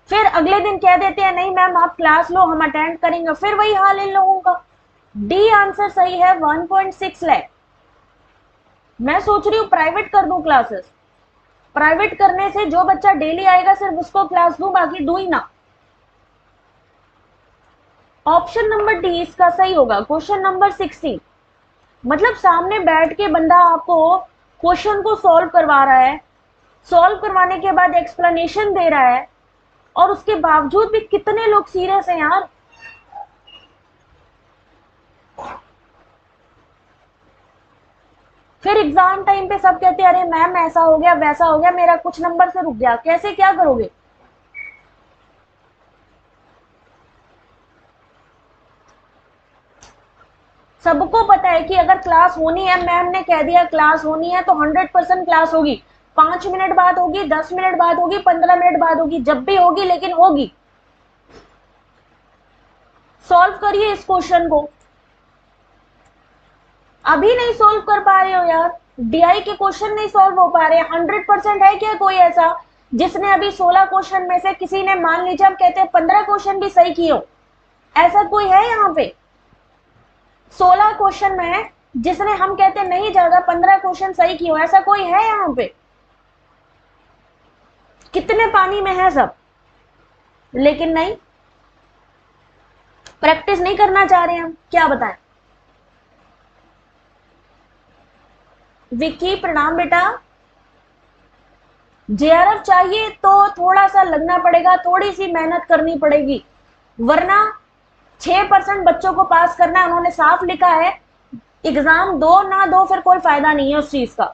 फिर अगले दिन कह देते हैं नहीं मैम आप क्लास लो हम अटेंड करेंगे, फिर वही हाल इन लोगों का। डी आंसर सही है, 1.6 लाख। मैं सोच रही हूँ प्राइवेट कर दूं क्लासेस। प्राइवेट करने से जो बच्चा डेली आएगा सिर्फ उसको क्लास दूं, बाकी दूं ही ना। ऑप्शन नंबर डी इसका सही होगा, क्वेश्चन नंबर 16। मतलब सामने बैठ के बंदा आपको क्वेश्चन को सॉल्व करवा रहा है, सॉल्व करवाने के बाद एक्सप्लेनेशन दे रहा है, और उसके बावजूद भी कितने लोग सीरियस हैं यार। फिर एग्जाम टाइम पे सब कहते हैं अरे मैम ऐसा हो गया वैसा हो गया, मेरा कुछ नंबर से रुक गया, कैसे क्या करोगे? सबको पता है कि अगर क्लास होनी है, मैम ने कह दिया क्लास होनी है तो 100% क्लास होगी। 5 मिनट बाद होगी, 10 मिनट बाद होगी, 15 मिनट बाद होगी, जब भी होगी लेकिन होगी। सॉल्व करिए इस क्वेश्चन को। अभी नहीं सॉल्व कर पा रहे हो यार, डीआई के क्वेश्चन नहीं सॉल्व हो पा रहे। 100% है क्या कोई ऐसा जिसने अभी 16 क्वेश्चन में से किसी ने, मान लीजिए हम कहते हैं 15 क्वेश्चन भी सही किए हो, ऐसा कोई है यहाँ पे? 16 क्वेश्चन में जिसने, हम कहते हैं नहीं ज्यादा 15 क्वेश्चन सही किए हो, ऐसा कोई है यहाँ पे? कितने पानी में है सब। लेकिन नहीं, प्रैक्टिस नहीं करना चाह रहे हम, क्या बताएं। विक्की प्रणाम बेटा। जेआरएफ चाहिए तो थोड़ा सा लगना पड़ेगा, थोड़ी सी मेहनत करनी पड़ेगी, वरना 6% बच्चों को पास करना है, उन्होंने साफ लिखा है। एग्जाम दो ना दो फिर कोई फायदा नहीं है उस चीज का,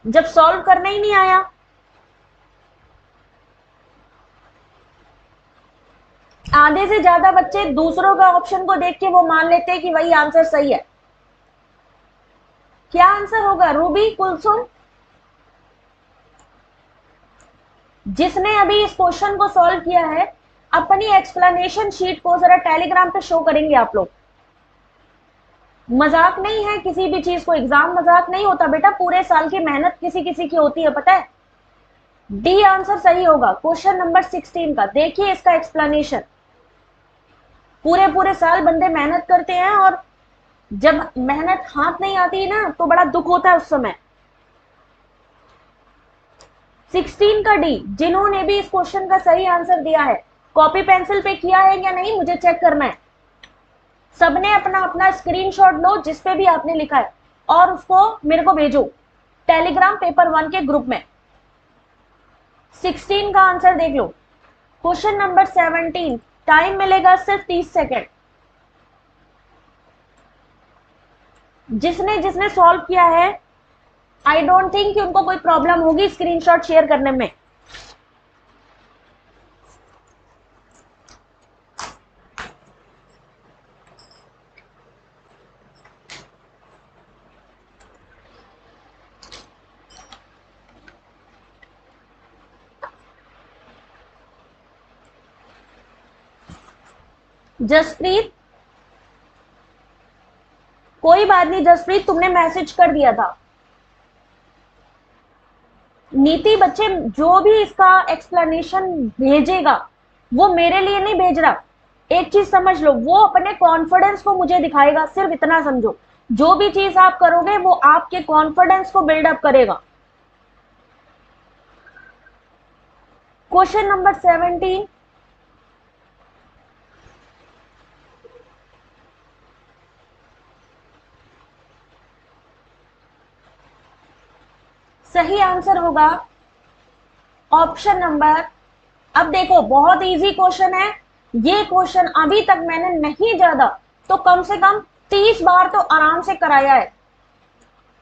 जब सॉल्व करना ही नहीं आया। आधे से ज्यादा बच्चे दूसरों का ऑप्शन को देख के वो मान लेते हैं कि वही आंसर सही है। क्या आंसर होगा रूबी कुलसुम? जिसने अभी इस क्वेश्चन को सॉल्व किया है, अपनी एक्सप्लेनेशन शीट को जरा टेलीग्राम पे शो करेंगे आप लोग। मजाक नहीं है किसी भी चीज को, एग्जाम मजाक नहीं होता बेटा, पूरे साल की मेहनत किसी किसी की होती है पता है। डी आंसर सही होगा क्वेश्चन नंबर 16 का। देखिए इसका एक्सप्लेनेशन। पूरे पूरे साल बंदे मेहनत करते हैं और जब मेहनत हाथ नहीं आती है ना तो बड़ा दुख होता है उस समय। 16 का डी, जिन्होंने भी इस क्वेश्चन का सही आंसर दिया है, कॉपी पेंसिल पे किया है या नहीं मुझे चेक करना है। सबने अपना अपना स्क्रीनशॉट लो जिस पे भी आपने लिखा है और उसको मेरे को भेजो टेलीग्राम पेपर 1 के ग्रुप में। 16 का आंसर देख लो। क्वेश्चन नंबर 17, टाइम मिलेगा सिर्फ 30 सेकेंड। जिसने जिसने सॉल्व किया है, आई डोंट थिंक कि उनको कोई प्रॉब्लम होगी स्क्रीनशॉट शेयर करने में। जसप्रीत, कोई बात नहीं जसप्रीत, तुमने मैसेज कर दिया था। नीति, बच्चे जो भी इसका एक्सप्लेनेशन भेजेगा वो मेरे लिए नहीं भेज रहा। एक चीज समझ लो, वो अपने कॉन्फिडेंस को मुझे दिखाएगा, सिर्फ इतना समझो। जो भी चीज आप करोगे वो आपके कॉन्फिडेंस को बिल्डअप करेगा। क्वेश्चन नंबर 17, सही आंसर होगा ऑप्शन नंबर, अब देखो बहुत इजी क्वेश्चन है ये क्वेश्चन, अभी तक मैंने नहीं ज्यादा तो कम से कम 30 बार तो आराम से कराया है।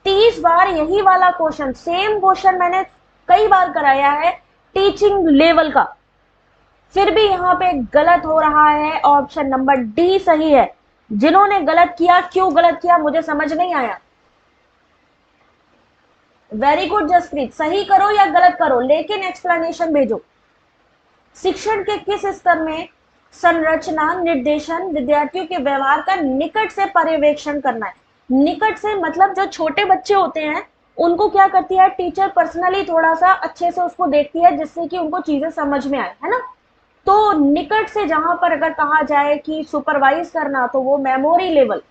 30 बार यही वाला क्वेश्चन, सेम क्वेश्चन मैंने कई बार कराया है टीचिंग लेवल का, फिर भी यहाँ पे गलत हो रहा है। ऑप्शन नंबर डी सही है। जिन्होंने गलत किया, क्यों गलत किया मुझे समझ नहीं आया। वेरी गुड जसप्रीत, सही करो या गलत करो लेकिन एक्सप्लेनेशन भेजो। शिक्षण के किस स्तर में संरचना निर्देशन विद्यार्थियों के व्यवहार का निकट से पर्यवेक्षण करना है। निकट से मतलब जो छोटे बच्चे होते हैं उनको क्या करती है टीचर पर्सनली थोड़ा सा अच्छे से उसको देखती है जिससे कि उनको चीजें समझ में आए, है ना। तो निकट से जहां पर अगर कहा जाए कि सुपरवाइज करना तो वो मेमोरी लेवल।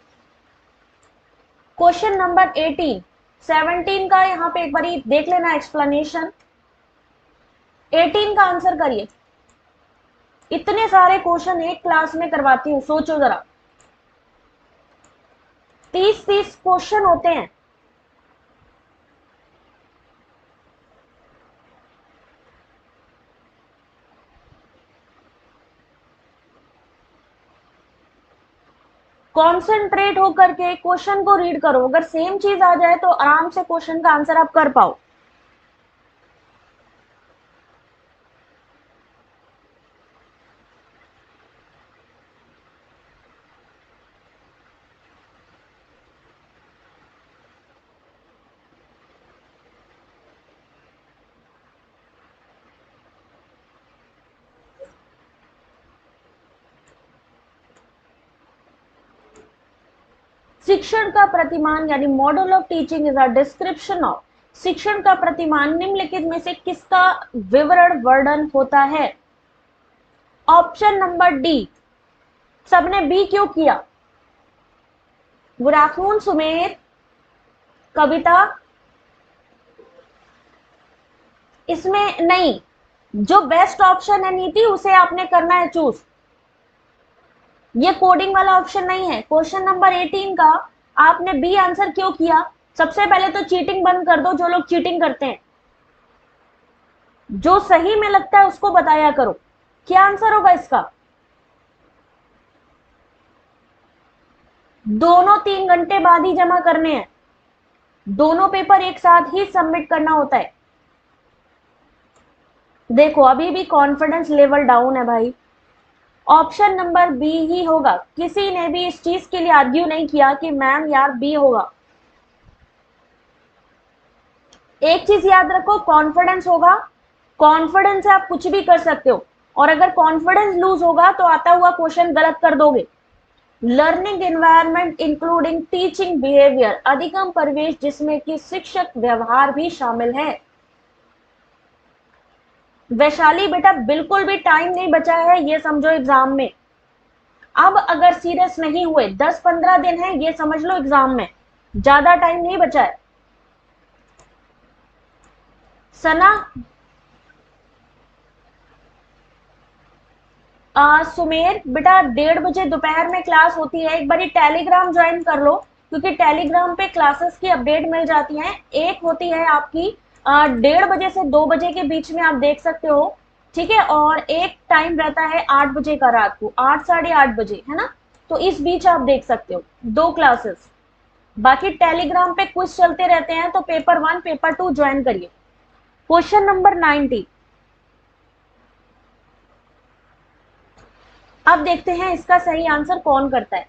क्वेश्चन नंबर 18, 17 का यहाँ पे एक बार देख लेना एक्सप्लेनेशन। 18 का आंसर करिए। इतने सारे क्वेश्चन एक क्लास में करवाती हूँ, सोचो जरा, 30-30 क्वेश्चन होते हैं। कॉन्सेंट्रेट होकर के क्वेश्चन को रीड करो, अगर सेम चीज आ जाए तो आराम से क्वेश्चन का आंसर आप कर पाओ। शिक्षण का प्रतिमान यानी model of teaching is a description of, शिक्षण का प्रतिमान निम्नलिखित में से किसका विवरण वर्णन होता है। ऑप्शन नंबर डी, सबने बी क्यों किया। गुड आफ्टरनून सुमेर, कविता, इसमें नहीं, जो बेस्ट ऑप्शन है नीति उसे आपने करना है चूज, ये कोडिंग वाला ऑप्शन नहीं है। क्वेश्चन नंबर 18 का आपने बी आंसर क्यों किया। सबसे पहले तो चीटिंग बंद कर दो, जो लोग चीटिंग करते हैं, जो सही में लगता है उसको बताया करो। क्या आंसर होगा इसका। दोनों 3 घंटे बाद ही जमा करने हैं, दोनों पेपर एक साथ ही सबमिट करना होता है। देखो अभी भी कॉन्फिडेंस लेवल डाउन है भाई, ऑप्शन नंबर बी ही होगा। किसी ने भी इस चीज के लिए आर्ग्यू नहीं किया कि मैम यार बी होगा। एक चीज याद रखो, कॉन्फिडेंस होगा, कॉन्फिडेंस से आप कुछ भी कर सकते हो, और अगर कॉन्फिडेंस लूज होगा तो आता हुआ क्वेश्चन गलत कर दोगे। Learning environment including teaching behaviour, अधिगम परिवेश जिसमें कि शिक्षक व्यवहार भी शामिल है। वैशाली बेटा बिल्कुल भी टाइम नहीं बचा है, ये समझो एग्जाम में। अब अगर सीरियस नहीं हुए, 10-15 दिन है, ये समझ लो एग्जाम में ज्यादा टाइम नहीं बचा है। सना, सुमेर बेटा, 1:30 बजे दोपहर में क्लास होती है, एक बारी टेलीग्राम ज्वाइन कर लो, क्योंकि टेलीग्राम पे क्लासेस की अपडेट मिल जाती है। एक होती है आपकी 1:30 बजे से 2 बजे के बीच में, आप देख सकते हो, ठीक है। और एक टाइम रहता है 8 बजे का, रात को 8, 8:30 बजे, है ना। तो इस बीच आप देख सकते हो 2 क्लासेस। बाकी टेलीग्राम पे क्विज चलते रहते हैं, तो पेपर 1 पेपर 2 ज्वाइन करिए। Question number 90। अब देखते हैं इसका सही आंसर कौन करता है।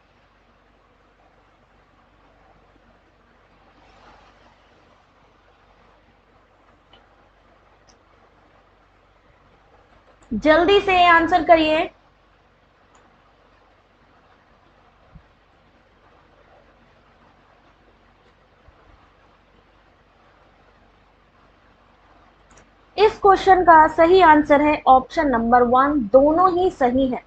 जल्दी से आंसर करिए। इस क्वेश्चन का सही आंसर है ऑप्शन नंबर 1, दोनों ही सही है।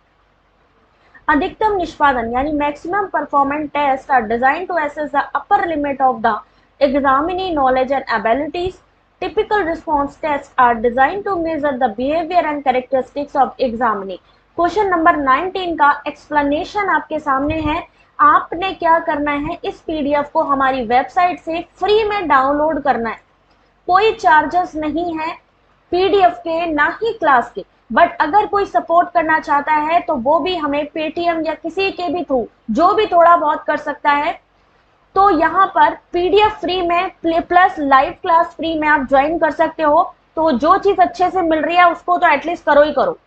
अधिकतम निष्पादन यानी maximum performance test are design to assess the upper limit of the examinee knowledge and abilities. Typical response test are design to measure the behaviour and characteristics of examinee. Question number 19 का explanation आपके सामने है। आपने क्या करना है, इस PDF को हमारी वेबसाइट से फ्री में डाउनलोड करना है। कोई चार्जेस नहीं है पीडीएफ के, ना ही क्लास के। बट अगर कोई सपोर्ट करना चाहता है तो वो भी हमें पेटीएम या किसी के भी थ्रू जो भी थोड़ा बहुत कर सकता है। तो यहाँ पर पीडीएफ फ्री में प्लस लाइव क्लास फ्री में आप ज्वाइन कर सकते हो। तो जो चीज अच्छे से मिल रही है उसको तो एटलीस्ट करो ही करो।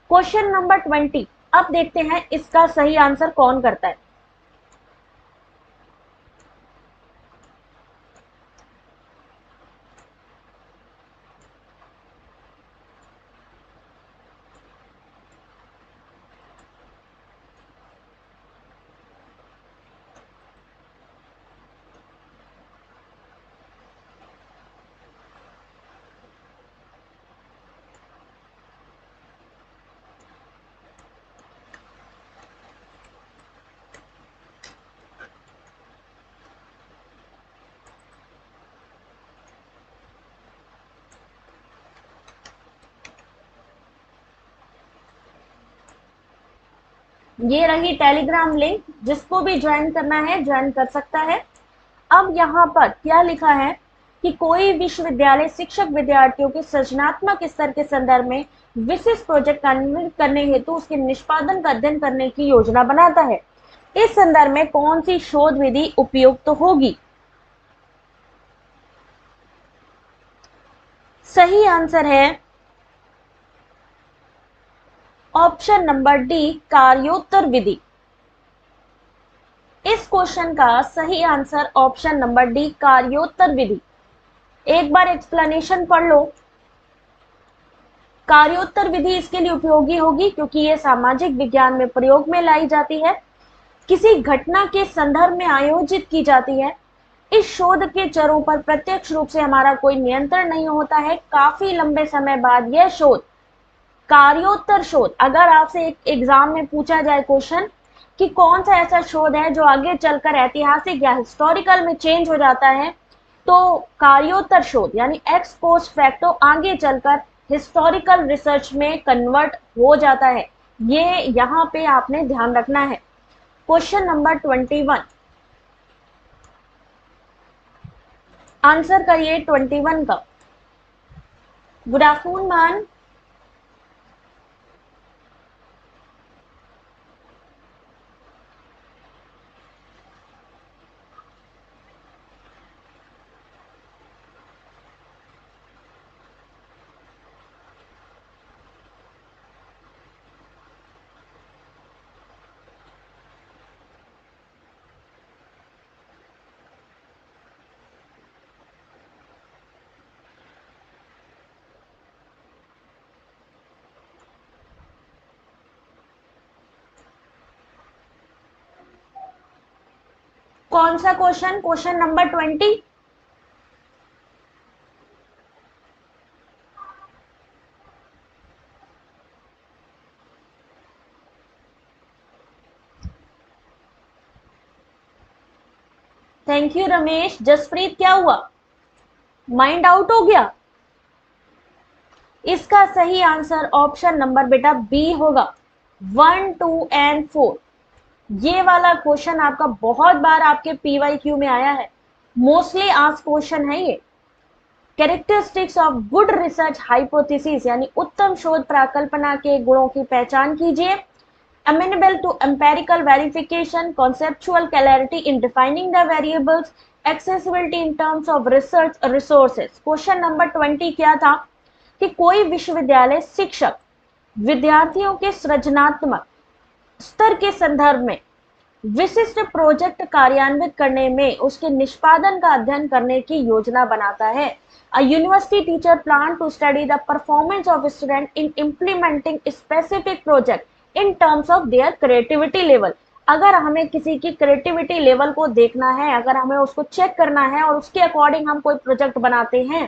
Question number 20। अब देखते हैं इसका सही आंसर कौन करता है। ये रही टेलीग्राम लिंक, जिसको भी ज्वाइन करना है ज्वाइन कर सकता है। अब यहाँ पर क्या लिखा है कि कोई विश्वविद्यालय शिक्षक विद्यार्थियों के सृजनात्मक स्तर के संदर्भ में विशिष्ट प्रोजेक्ट कार्यान्वित करने हेतु उसके निष्पादन का अध्ययन करने की योजना बनाता है। इस संदर्भ में कौन सी शोध विधि उपयुक्त होगी। सही आंसर है ऑप्शन नंबर डी, कार्योत्तर विधि। इस क्वेश्चन का सही आंसर ऑप्शन नंबर डी, कार्योत्तर विधि। एक बार एक्सप्लेनेशन पढ़ लो। कार्योत्तर विधि इसके लिए उपयोगी होगी क्योंकि ये सामाजिक विज्ञान में प्रयोग में लाई जाती है, किसी घटना के संदर्भ में आयोजित की जाती है। इस शोध के चरों पर प्रत्यक्ष रूप से हमारा कोई नियंत्रण नहीं होता है। काफी लंबे समय बाद यह शोध, कार्योत्तर शोध, अगर आपसे एक एग्जाम में पूछा जाए क्वेश्चन कि कौन सा ऐसा शोध है जो आगे चलकर ऐतिहासिक या हिस्टोरिकल में चेंज हो जाता है, तो कार्योत्तर शोध यानी एक्स पोस्ट फैक्टो आगे चलकर हिस्टोरिकल रिसर्च में कन्वर्ट हो जाता है। ये यहाँ पे आपने ध्यान रखना है। Question number 21। आंसर करिए 21 का। Good afternoon ma'am. कौन सा question, question number 20। Thank you Ramesh. Jaspreet क्या हुआ, माइंड आउट हो गया? इसका सही आंसर ऑप्शन नंबर बेटा बी होगा, 1, 2 एंड 4। ये वाला क्वेश्चन आपका बहुत बार आपके पीवाईक्यू में आया है, मोस्टली आस्क्ड क्वेश्चन है ये। Characteristics of good research hypothesis यानी उत्तम शोध परिकल्पना के गुणों की पहचान कीजिए। amenable to empirical verification, conceptual clarity in defining the variables, accessibility in terms of research resources। Question number 20 क्या था कि कोई विश्वविद्यालय शिक्षक विद्यार्थियों के सृजनात्मक स्तर के संदर्भ में विशिष्ट प्रोजेक्ट कार्यान्वित करने में उसके निष्पादन का अध्ययन करने की योजना बनाता है। A university teacher plan to study the performance of student in implementing specific project in terms of their creativity level। अगर हमें किसी की क्रिएटिविटी लेवल को देखना है, अगर हमें उसको चेक करना है और उसके अकॉर्डिंग हम कोई प्रोजेक्ट बनाते हैं,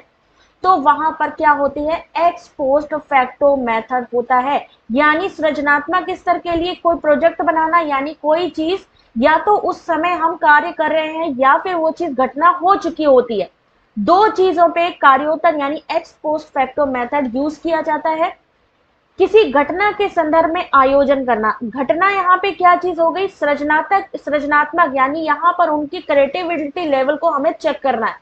तो वहां पर क्या होती है, एक्स पोस्ट फैक्टो मेथड होता है। यानी सृजनात्मक स्तर के लिए कोई प्रोजेक्ट बनाना, यानी कोई चीज या तो उस समय हम कार्य कर रहे हैं या फिर वो चीज घटना हो चुकी होती है, दो चीजों पे कार्योत्तर यानी x post facto method use किया जाता है। किसी घटना के संदर्भ में आयोजन करना, घटना यहाँ पे क्या चीज हो गई, सृजनात्मक यानी यहाँ पर उनकी क्रिएटिविटी लेवल को हमें चेक करना है।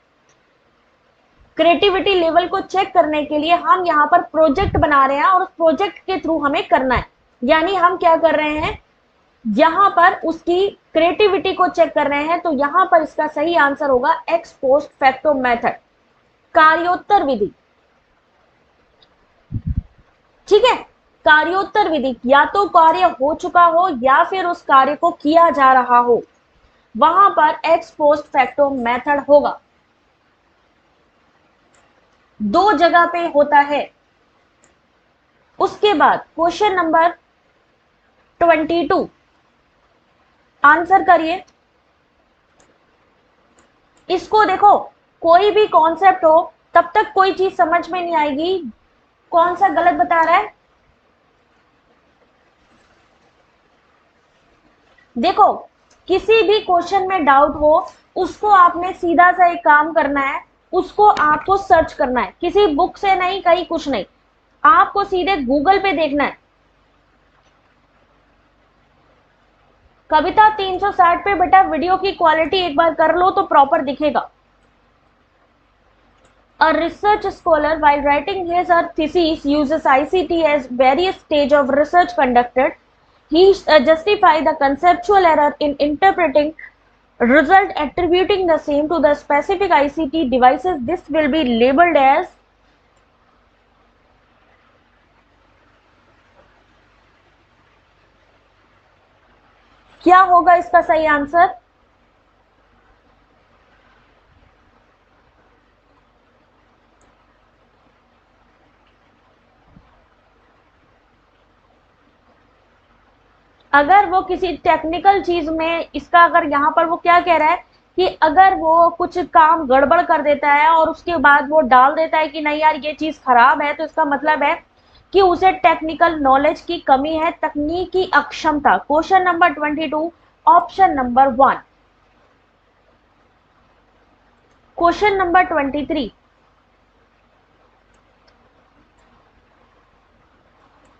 क्रिएटिविटी लेवल को चेक करने के लिए हम यहाँ पर प्रोजेक्ट बना रहे हैं और उस प्रोजेक्ट के थ्रू हमें करना है, यानी हम क्या कर रहे हैं, यहाँ पर उसकी क्रिएटिविटी को चेक कर रहे हैं। तो यहाँ पर इसका सही आंसर होगा एक्स पोस्ट फैक्टो मेथड, कार्योत्तर विधि। ठीक है, कार्योत्तर विधि, या तो कार्य हो चुका हो या फिर उस कार्य को किया जा रहा हो, वहां पर एक्स पोस्ट फैक्टो मेथड होगा। दो जगह पे होता है। उसके बाद क्वेश्चन नंबर 22 आंसर करिए। इसको देखो, कोई भी कॉन्सेप्ट हो तब तक कोई चीज समझ में नहीं आएगी, कौन सा गलत बता रहा है। देखो, किसी भी क्वेश्चन में डाउट हो, उसको आपने सीधा सा एक काम करना है, उसको आपको सर्च करना है, किसी बुक से नहीं, कहीं कुछ नहीं, आपको सीधे गूगल पे देखना है। कविता 360 पे बेटा वीडियो की क्वालिटी एक बार कर लो तो प्रॉपर दिखेगा। A research scholar, while writing his or thesis, uses ICT as various stage of research conducted. He justify the conceptual error in interpreting result, attributing the same to the specific ICT devices. This will be labeled as, क्या होगा इसका सही answer? अगर वो किसी technical चीज में इसका, अगर यहाँ पर वो क्या कह रहा है कि अगर वो कुछ काम गड़बड़ कर देता है और उसके बाद वो डाल देता है कि नहीं यार ये चीज खराब है, तो इसका मतलब है कि उसे टेक्निकल नॉलेज की कमी है, तकनीकी अक्षमता। Question number 22 option number 1। Question number 23,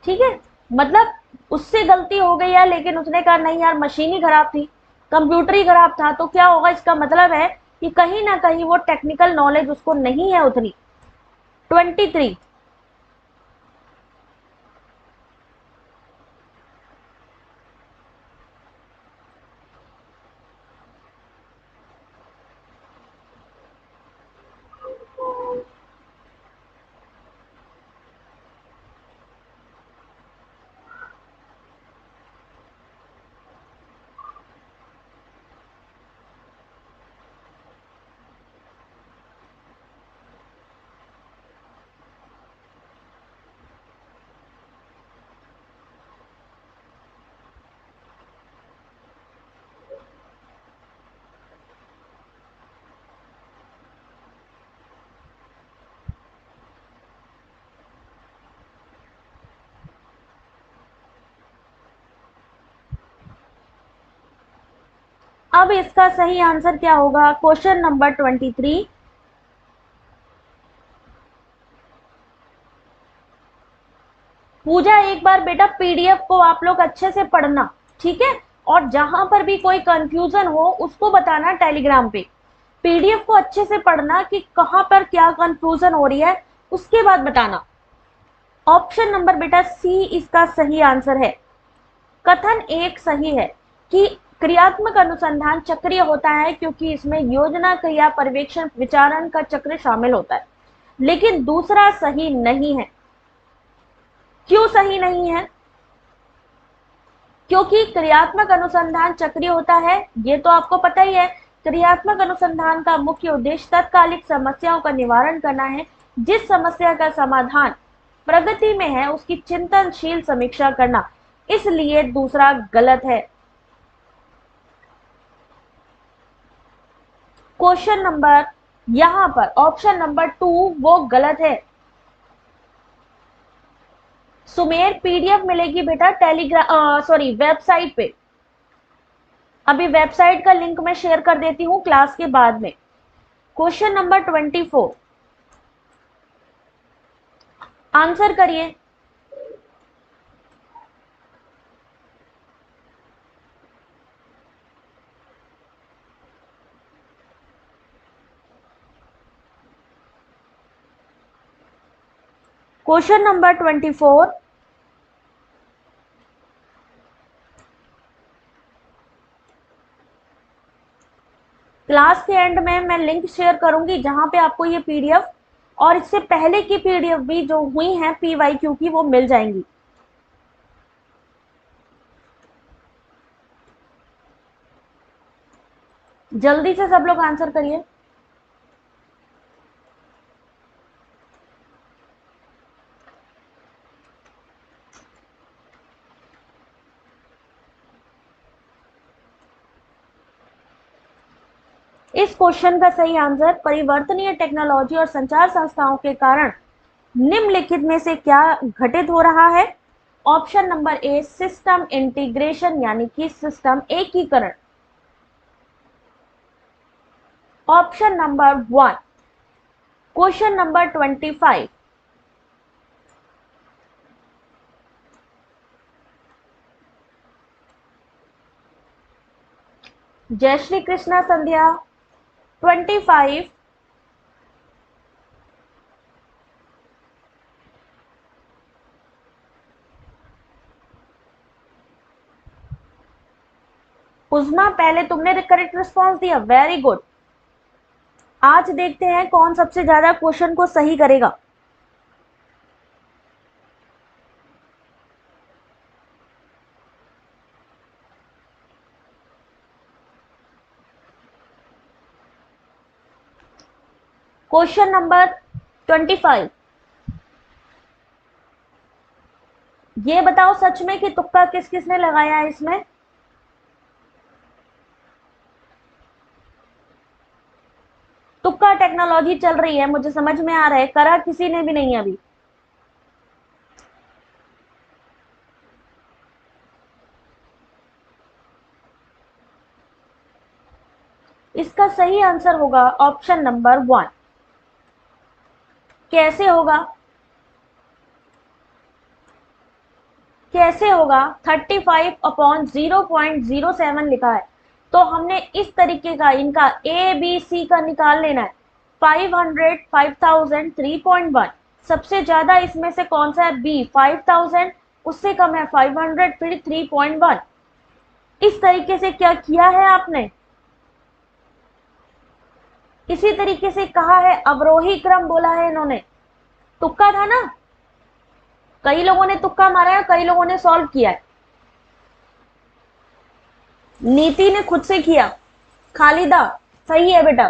ठीक है, मतलब उससे गलती हो गई है लेकिन उसने कहा नहीं यार मशीन ही खराब थी, कंप्यूटर ही खराब था, तो क्या होगा, इसका मतलब है कि कहीं ना कहीं वो टेक्निकल नॉलेज उसको नहीं है उतनी। 23, अब इसका सही आंसर क्या होगा? Question number 23। पूजा, एक बार बेटा पीडीएफ को आप लोग अच्छे से पढ़ना, ठीक है? और जहां पर भी कोई कंफ्यूजन हो उसको बताना टेलीग्राम पे। पीडीएफ को अच्छे से पढ़ना कि कहां पर क्या कंफ्यूजन हो रही है, उसके बाद बताना। ऑप्शन नंबर बेटा सी इसका सही आंसर है। कथन एक सही है कि क्रियात्मक अनुसंधान चक्रीय होता है क्योंकि इसमें योजना, क्रिया, पर्यवेक्षण, विचारण का चक्र शामिल होता है। लेकिन दूसरा सही नहीं है। क्यों सही नहीं है? क्योंकि क्रियात्मक अनुसंधान चक्रीय होता है, ये तो आपको पता ही है। क्रियात्मक अनुसंधान का मुख्य उद्देश्य तत्कालिक समस्याओं का निवारण करना है। जिस समस्या का समाधान प्रगति में है उसकी चिंतनशील समीक्षा करना। इसलिए दूसरा गलत है। क्वेश्चन नंबर, यहां पर ऑप्शन नंबर 2 वो गलत है। सुमेर, पीडीएफ मिलेगी बेटा टेलीग्राम, सॉरी, वेबसाइट पे। अभी वेबसाइट का लिंक मैं शेयर कर देती हूँ क्लास के बाद में। क्वेश्चन नंबर 24, आंसर करिए। क्वेश्चन नंबर 24, क्लास के एंड में मैं लिंक शेयर करूंगी जहां पे आपको ये पीडीएफ और इससे पहले की पीडीएफ भी जो हुई हैं पीवाईक्यू की, वो मिल जाएंगी। जल्दी से सब लोग आंसर करिए। इस क्वेश्चन का सही आंसर, परिवर्तनीय टेक्नोलॉजी और संचार संस्थाओं के कारण निम्नलिखित में से क्या घटित हो रहा है? Option number A, system integration यानी कि सिस्टम एकीकरण। Option number 1। क्वेश्चन नंबर 25, जय श्री कृष्णा संध्या। 25, उजमा, पहले तुमने करेक्ट रिस्पॉन्स दिया, वेरी गुड। आज देखते हैं कौन सबसे ज्यादा क्वेश्चन को सही करेगा। क्वेश्चन नंबर 25, ये बताओ सच में कि तुक्का किस किसने लगाया है इसमें? तुक्का टेक्नोलॉजी चल रही है, मुझे समझ में आ रहा है, करा किसी ने भी नहीं अभी। इसका सही आंसर होगा ऑप्शन नंबर 1। कैसे होगा? कैसे होगा? 35/0.07 लिखा है, तो हमने इस तरीके का इनका ए बी सी का निकाल लेना है। 500, 5000, 3.1। सबसे ज्यादा इसमें से कौन सा है? बी। 5000, उससे कम है 500, फिर 3.1। इस तरीके से क्या किया है आपने? इसी तरीके से कहा है, अवरोही क्रम बोला है इन्होंने। तुक्का था ना? कई लोगों ने तुक्का मारा है, कई लोगों ने सॉल्व किया है। नीति ने खुद से किया। खालिदा, सही है बेटा।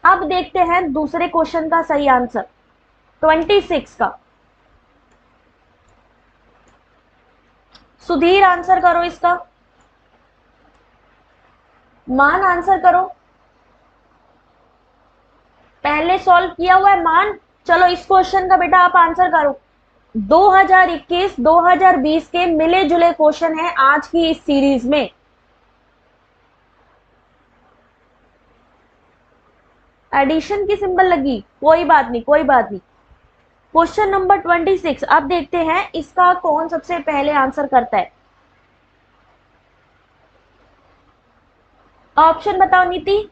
अब देखते हैं दूसरे क्वेश्चन का सही आंसर, 26 का। सुधीर आंसर करो इसका। मान आंसर करो। पहले सॉल्व किया हुआ है मान। चलो इस क्वेश्चन का बेटा आप आंसर करो। 2021 2020 के मिले जुले क्वेश्चन है आज की इस सीरीज में। एडिशन की सिंबल लगी, कोई बात नहीं कोई बात नहीं। क्वेश्चन नंबर 26 अब देखते हैं इसका कौन सबसे पहले आंसर करता है। ऑप्शन बताओ नीति।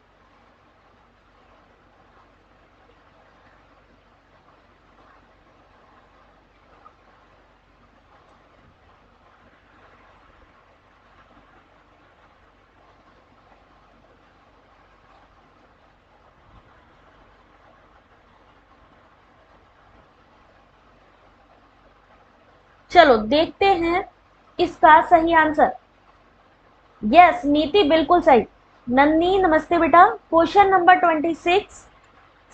चलो देखते हैं इसका सही आंसर। यस नीति बिल्कुल सही। नन्नी नमस्ते बेटा। क्वेश्चन नंबर 26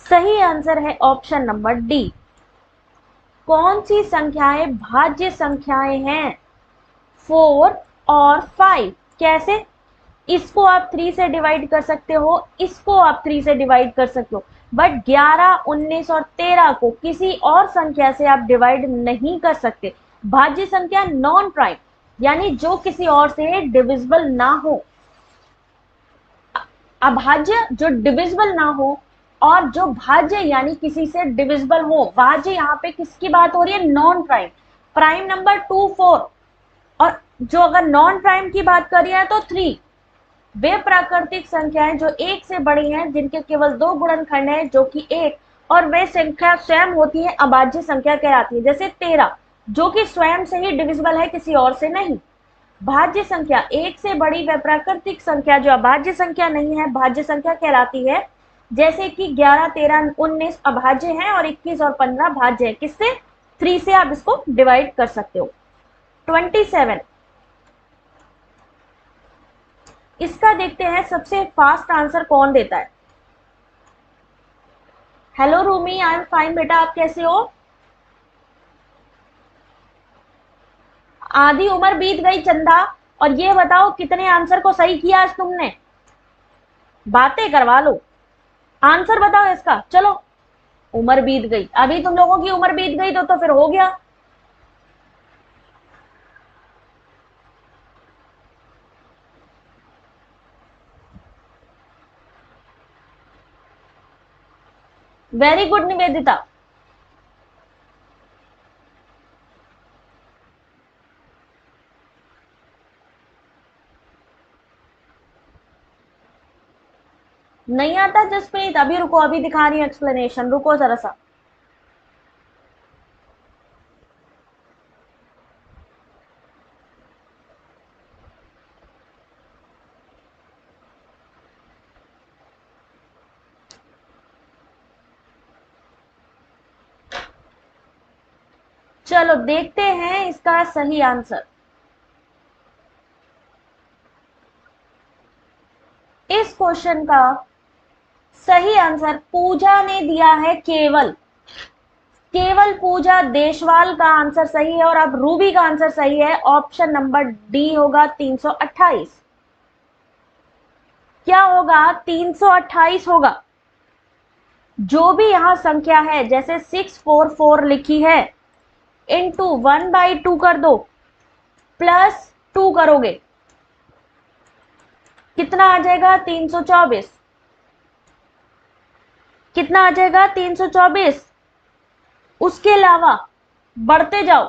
सही आंसर है ऑप्शन नंबर डी। कौन सी संख्याएं भाज्य संख्याएं हैं? 4 और 5। कैसे? इसको आप 3 से डिवाइड कर सकते हो, इसको आप 3 से डिवाइड कर सकते हो, बट 11, 19 और 13 को किसी और संख्या से आप डिवाइड नहीं कर सकते। भाज्य संख्या नॉन प्राइम, यानी जो किसी और से डिविजिबल ना हो। अभाज्य जो डिविजिबल ना हो, और जो भाज्य यानी किसी से डिविजिबल हो। भाज्य यहाँ पे किसकी बात हो रही है? Non prime. प्राइम नंबर 2, 4, और जो अगर नॉन प्राइम की बात करिए है तो 3। वे प्राकृतिक संख्याएं जो एक से बड़ी हैं, जिनके केवल 2 गुणनखंड हैं जो कि 1, और वे संख्या स्वयं होती है अभाज्य संख्या कहलाती है। जैसे 13 जो कि स्वयं से ही डिविजिबल है, किसी और से नहीं। भाज्य संख्या एक से बड़ी व प्राकृतिक संख्या जो अभाज्य संख्या नहीं है, भाज्य संख्या कहलाती है। जैसे कि 11, 13, 19 अभाज्य हैं और 21 और 15 भाज्य है। किससे? 3 से आप इसको डिवाइड कर सकते हो। 27 इसका देखते हैं सबसे फास्ट आंसर कौन देता है। Hello Rumi, I am fine बेटा, आप कैसे हो? आधी उम्र बीत गई चंदा। और ये बताओ कितने आंसर को सही किया आज तुमने? बातें करवा लो, आंसर बताओ इसका। चलो, उम्र बीत गई, अभी तुम लोगों की उम्र बीत गई तो फिर हो गया। Very good Nivedita. नहीं आता जसप्रीत? अभी रुको, अभी दिखा रही हूँ एक्सप्लेनेशन, रुको जरा सा। चलो देखते हैं इसका सही आंसर। इस क्वेश्चन का सही आंसर पूजा ने दिया है केवल। केवल पूजा देशवाल का आंसर सही है, और अब रूबी का आंसर सही है। ऑप्शन नंबर डी होगा 328। क्या होगा? 328 होगा। जो भी यहां संख्या है, जैसे 644 लिखी है, इंटू 1/2 कर दो, प्लस 2 करोगे, कितना आ जाएगा? 324। कितना आ जाएगा? 324। उसके अलावा बढ़ते जाओ,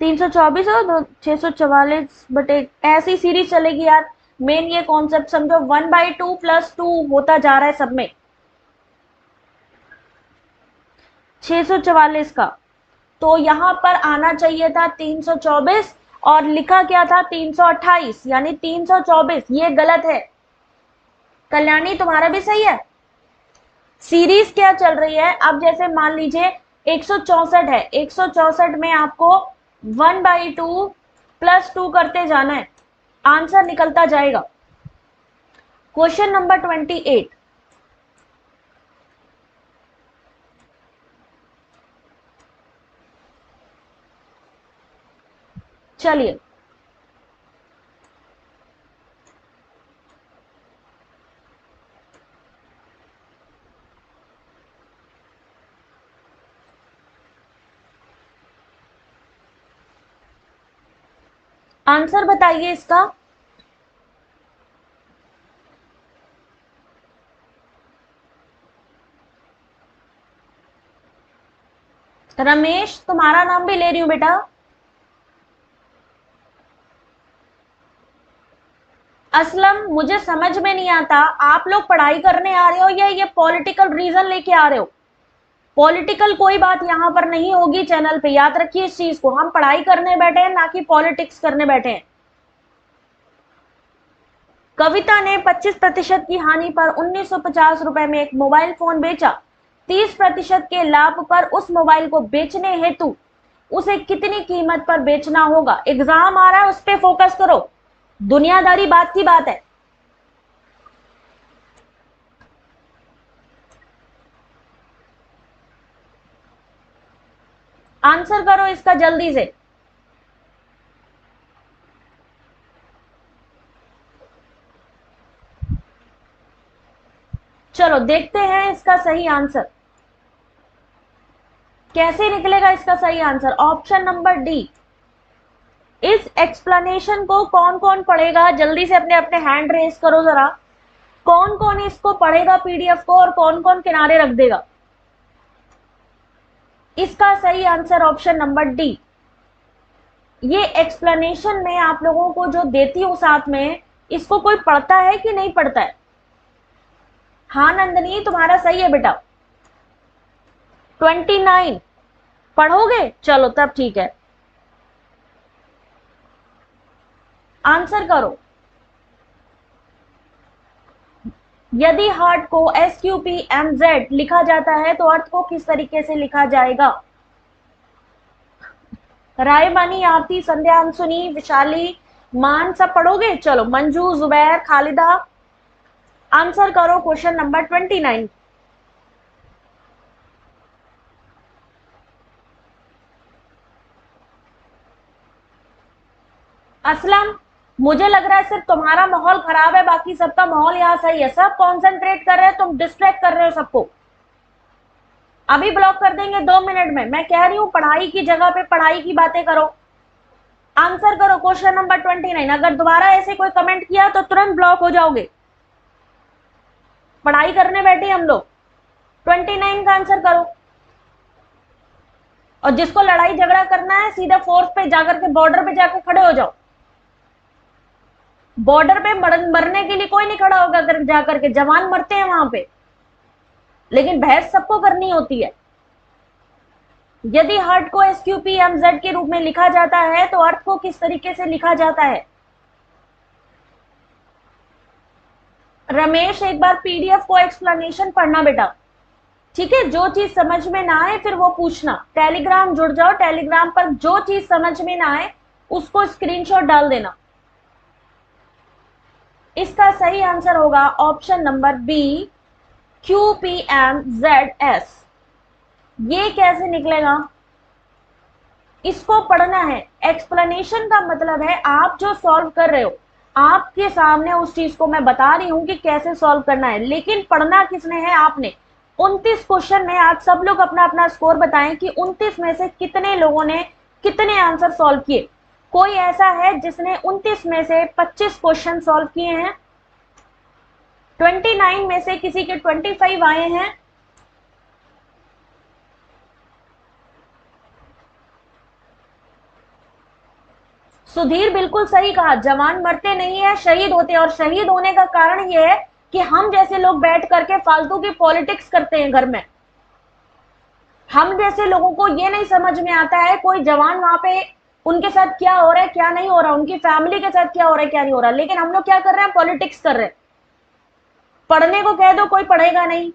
324 और 644 ऐसी सीरीज चलेगी यार। मेन ये कॉन्सेप्ट समझो, 1/2 प्लस 2 होता जा रहा है सब में। 644 का तो यहां पर आना चाहिए था 324, और लिखा क्या था? 328, यानी 324। ये गलत है। कल्याणी तुम्हारा भी सही है। सीरीज क्या चल रही है? अब जैसे मान लीजिए 164 है, 164 में आपको 1/2 प्लस 2 करते जाना है, आंसर निकलता जाएगा। Question number 28। चलिए, आंसर बताइए इसका। रमेश, तुम्हारा नाम भी ले रही हूं बेटा। असलम, मुझे समझ में नहीं आता, आप लोग पढ़ाई करने आ रहे हो या ये पॉलिटिकल रीजन लेके आ रहे हो। पॉलिटिकल कोई बात यहाँ पर नहीं होगी चैनल पे, याद रखिए इस चीज को। हम पढ़ाई करने बैठे हैं, ना कि पॉलिटिक्स करने बैठे हैं। कविता ने 25% की हानि पर 1950 रुपए में एक मोबाइल फोन बेचा। 30% के लाभ पर उस मोबाइल को बेचने हेतु उसे कितनी कीमत पर बेचना होगा। एग्जाम आ रहा है, उस पर फोकस करो, दुनियादारी बात की बात है। आंसर करो इसका जल्दी से। चलो देखते हैं इसका सही आंसर कैसे निकलेगा। इसका सही आंसर ऑप्शन नंबर डी। इस एक्सप्लेनेशन को कौन कौन पढ़ेगा, जल्दी से अपने अपने हैंड रेस करो जरा। कौन कौन इसको पढ़ेगा पीडीएफ को, और कौन कौन किनारे रख देगा। इसका सही आंसर ऑप्शन नंबर डी। ये एक्सप्लेनेशन में आप लोगों को जो देती हूं साथ में, इसको कोई पढ़ता है कि नहीं पढ़ता है। हाँ नंदनी, तुम्हारा सही है बेटा। 29 पढ़ोगे, चलो तब ठीक है। आंसर करो। यदि हार्ट को SQPMZ लिखा जाता है तो अर्थ को किस तरीके से लिखा जाएगा। रायबानी, आरती, संध्या, अंशुनी, विशाली, मान सब पढ़ोगे। चलो मंजू, जुबैर, खालिदा, आंसर करो क्वेश्चन नंबर 29। असलम, मुझे लग रहा है सिर्फ तुम्हारा माहौल खराब है, बाकी सबका माहौल यहाँ सही है। सब कॉन्सेंट्रेट कर रहे हैं, तुम डिस्ट्रैक्ट कर रहे हो सबको। अभी ब्लॉक कर देंगे 2 मिनट में। मैं कह रही हूँ पढ़ाई की जगह पे पढ़ाई की बातें करो। आंसर करो क्वेश्चन नंबर 29। अगर दोबारा ऐसे कोई कमेंट किया तो तुरंत ब्लॉक हो जाओगे। पढ़ाई करने बैठे हम लोग। 29 का आंसर करो। और जिसको लड़ाई झगड़ा करना है सीधा फोर्स पे जाकर के बॉर्डर पे जाके खड़े हो जाओ। बॉर्डर पे मरने के लिए कोई नहीं खड़ा होगा, अगर जाकर के जवान मरते हैं वहां पे, लेकिन बहस सबको करनी होती है। यदि हार्ट को SQPMZ के रूप में लिखा जाता है तो अर्थ को किस तरीके से लिखा जाता है। रमेश, एक बार पीडीएफ को एक्सप्लेनेशन पढ़ना बेटा, ठीक है। जो चीज समझ में ना आए फिर वो पूछना। टेलीग्राम जुड़ जाओ, टेलीग्राम पर जो चीज समझ में ना आए उसको स्क्रीनशॉट डाल देना। इसका सही आंसर होगा ऑप्शन नंबर बी, QPMZS। ये कैसे निकलेगा, इसको पढ़ना है। एक्सप्लेनेशन का मतलब है आप जो सॉल्व कर रहे हो, आपके सामने उस चीज को मैं बता रही हूं कि कैसे सॉल्व करना है, लेकिन पढ़ना किसने है, आपने। 29 क्वेश्चन में आज सब लोग अपना अपना स्कोर बताएं कि 29 में से कितने लोगों ने कितने आंसर सॉल्व किए। कोई ऐसा है जिसने 29 में से 25 क्वेश्चन सॉल्व किए हैं। 29 में से किसी के 25 आए हैं। सुधीर बिल्कुल सही कहा, जवान मरते नहीं है, शहीद होते हैं। और शहीद होने का कारण यह है कि हम जैसे लोग बैठ करके फालतू की पॉलिटिक्स करते हैं घर में। हम जैसे लोगों को ये नहीं समझ में आता है कोई जवान वहां पे उनके साथ क्या हो रहा है क्या नहीं हो रहा, उनकी फैमिली के साथ क्या हो रहा है क्या नहीं हो रहा, लेकिन हम लोग क्या कर रहे हैं, पॉलिटिक्स कर रहे हैं। पढ़ने को कह दो कोई पढ़ेगा नहीं।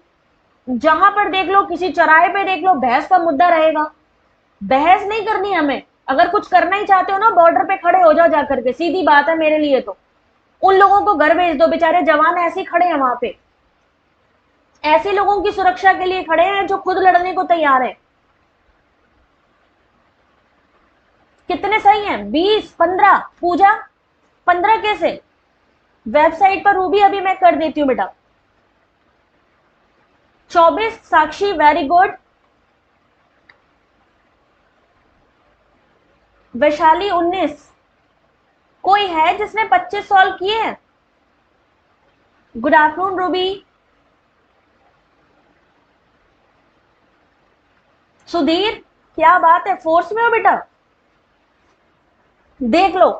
जहां पर देख लो, किसी चौराहे पे देख लो, बहस का मुद्दा रहेगा। बहस नहीं करनी हमें। अगर कुछ करना ही चाहते हो ना, बॉर्डर पे खड़े हो जाओ जाकर के, सीधी बात है मेरे लिए तो। उन लोगों को घर भेज दो, बेचारे जवान ऐसे ही खड़े हैं वहां पे। ऐसे लोगों की सुरक्षा के लिए खड़े हैं जो खुद लड़ने को तैयार है। कितने सही हैं, 20, 15। पूजा, 15 कैसे। वेबसाइट पर रूबी अभी मैं कर देती हूँ बेटा। 24 साक्षी, वेरी गुड। वैशाली 19, कोई है जिसने 25 सॉल्व किए हैं? Good afternoon Ruby. सुधीर, क्या बात है, फोर्स में हो बेटा? देख लो,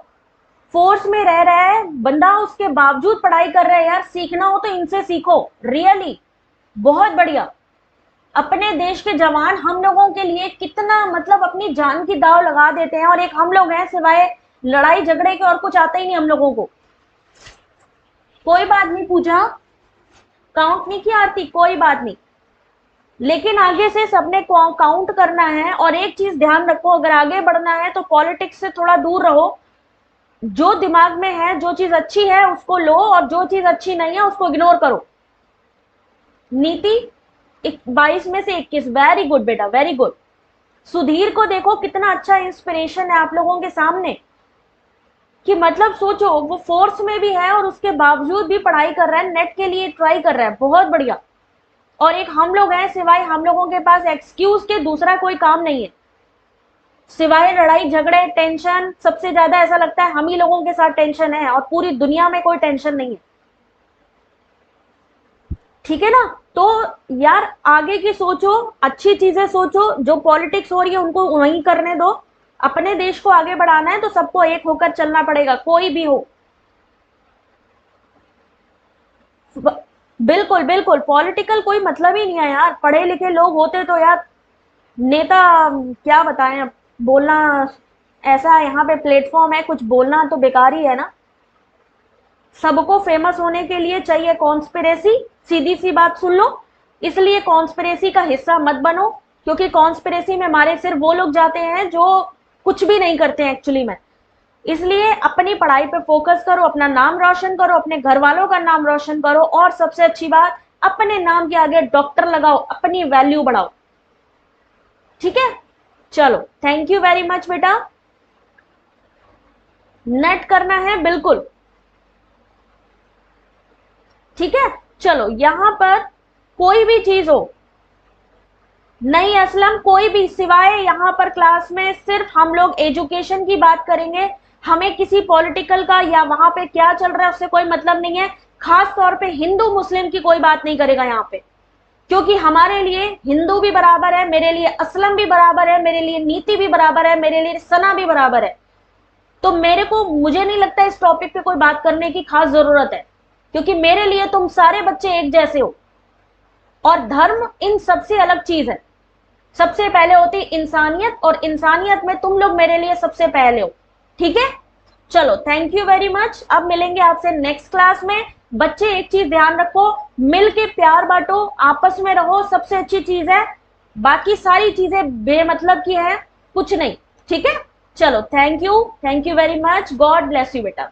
फोर्स में रह रहा है बंदा, उसके बावजूद पढ़ाई कर रहा है। यार सीखना हो तो इनसे सीखो, रियली बहुत बढ़िया। अपने देश के जवान हम लोगों के लिए कितना मतलब अपनी जान की दाव लगा देते हैं, और एक हम लोग हैं सिवाय लड़ाई झगड़े के और कुछ आता ही नहीं हम लोगों को। कोई बात नहीं, पूजा काउंट नहीं किया आती, कोई बात नहीं, लेकिन आगे से सबने काउंट करना है। और एक चीज ध्यान रखो, अगर आगे बढ़ना है तो पॉलिटिक्स से थोड़ा दूर रहो। जो दिमाग में है, जो चीज अच्छी है उसको लो, और जो चीज अच्छी नहीं है उसको इग्नोर करो। नीति 22 में से 21, वेरी गुड बेटा, वेरी गुड। सुधीर को देखो कितना अच्छा इंस्पिरेशन है आप लोगों के सामने, कि मतलब सोचो वो फोर्स में भी है और उसके बावजूद भी पढ़ाई कर रहा है, नेट के लिए ट्राई कर रहा है, बहुत बढ़िया। और एक हम लोग हैं, सिवाय हम लोगों के पास एक्सक्यूज के दूसरा कोई काम नहीं है, सिवाय लड़ाई झगड़े टेंशन। सबसे ज्यादा ऐसा लगता है हम ही लोगों के साथ टेंशन है, और पूरी दुनिया में कोई टेंशन नहीं है। ठीक है ना? तो यार आगे की सोचो, अच्छी चीजें सोचो। जो पॉलिटिक्स हो रही है उनको वहीं करने दो। अपने देश को आगे बढ़ाना है तो सबको एक होकर चलना पड़ेगा, कोई भी हो। बिल्कुल बिल्कुल, पॉलिटिकल कोई मतलब ही नहीं है यार। पढ़े लिखे लोग होते तो यार नेता, क्या बताएं अब, बोलना ऐसा यहाँ पे प्लेटफॉर्म है, कुछ बोलना तो बेकार ही है ना। सबको फेमस होने के लिए चाहिए कॉन्स्पिरेसी, सीधी सी बात सुन लो। इसलिए कॉन्स्पिरेसी का हिस्सा मत बनो, क्योंकि कॉन्स्पिरेसी में मारे सिर्फ वो लोग जाते हैं जो कुछ भी नहीं करते हैं एक्चुअली में। इसलिए अपनी पढ़ाई पे फोकस करो, अपना नाम रोशन करो, अपने घर वालों का नाम रोशन करो, और सबसे अच्छी बात, अपने नाम के आगे डॉक्टर लगाओ, अपनी वैल्यू बढ़ाओ। ठीक है, चलो थैंक यू वेरी मच बेटा। नेट करना है बिल्कुल, ठीक है। चलो यहां पर कोई भी चीज हो, नहीं असलम, कोई भी, सिवाय यहाँ पर क्लास में सिर्फ हम लोग एजुकेशन की बात करेंगे। हमें किसी पॉलिटिकल का या वहां पे क्या चल रहा है उससे कोई मतलब नहीं है। खास तौर पे हिंदू मुस्लिम की कोई बात नहीं करेगा यहाँ पे, क्योंकि हमारे लिए हिंदू भी बराबर है, मेरे लिए असलम भी बराबर है, मेरे लिए नीति भी बराबर है, मेरे लिए सना भी बराबर है। तो मुझे नहीं लगता इस टॉपिक पे कोई बात करने की खास जरूरत है, क्योंकि मेरे लिए तुम सारे बच्चे एक जैसे हो। और धर्म इन सबसे अलग चीज है। सबसे पहले होती इंसानियत, और इंसानियत में तुम लोग मेरे लिए सबसे पहले हो। ठीक है, चलो थैंक यू वेरी मच। अब मिलेंगे आपसे नेक्स्ट क्लास में। बच्चे एक चीज ध्यान रखो, मिल के प्यार बांटो, आपस में रहो, सबसे अच्छी चीज है। बाकी सारी चीजें बेमतलब की है, कुछ नहीं। ठीक है, चलो thank you very much, God bless you बेटा।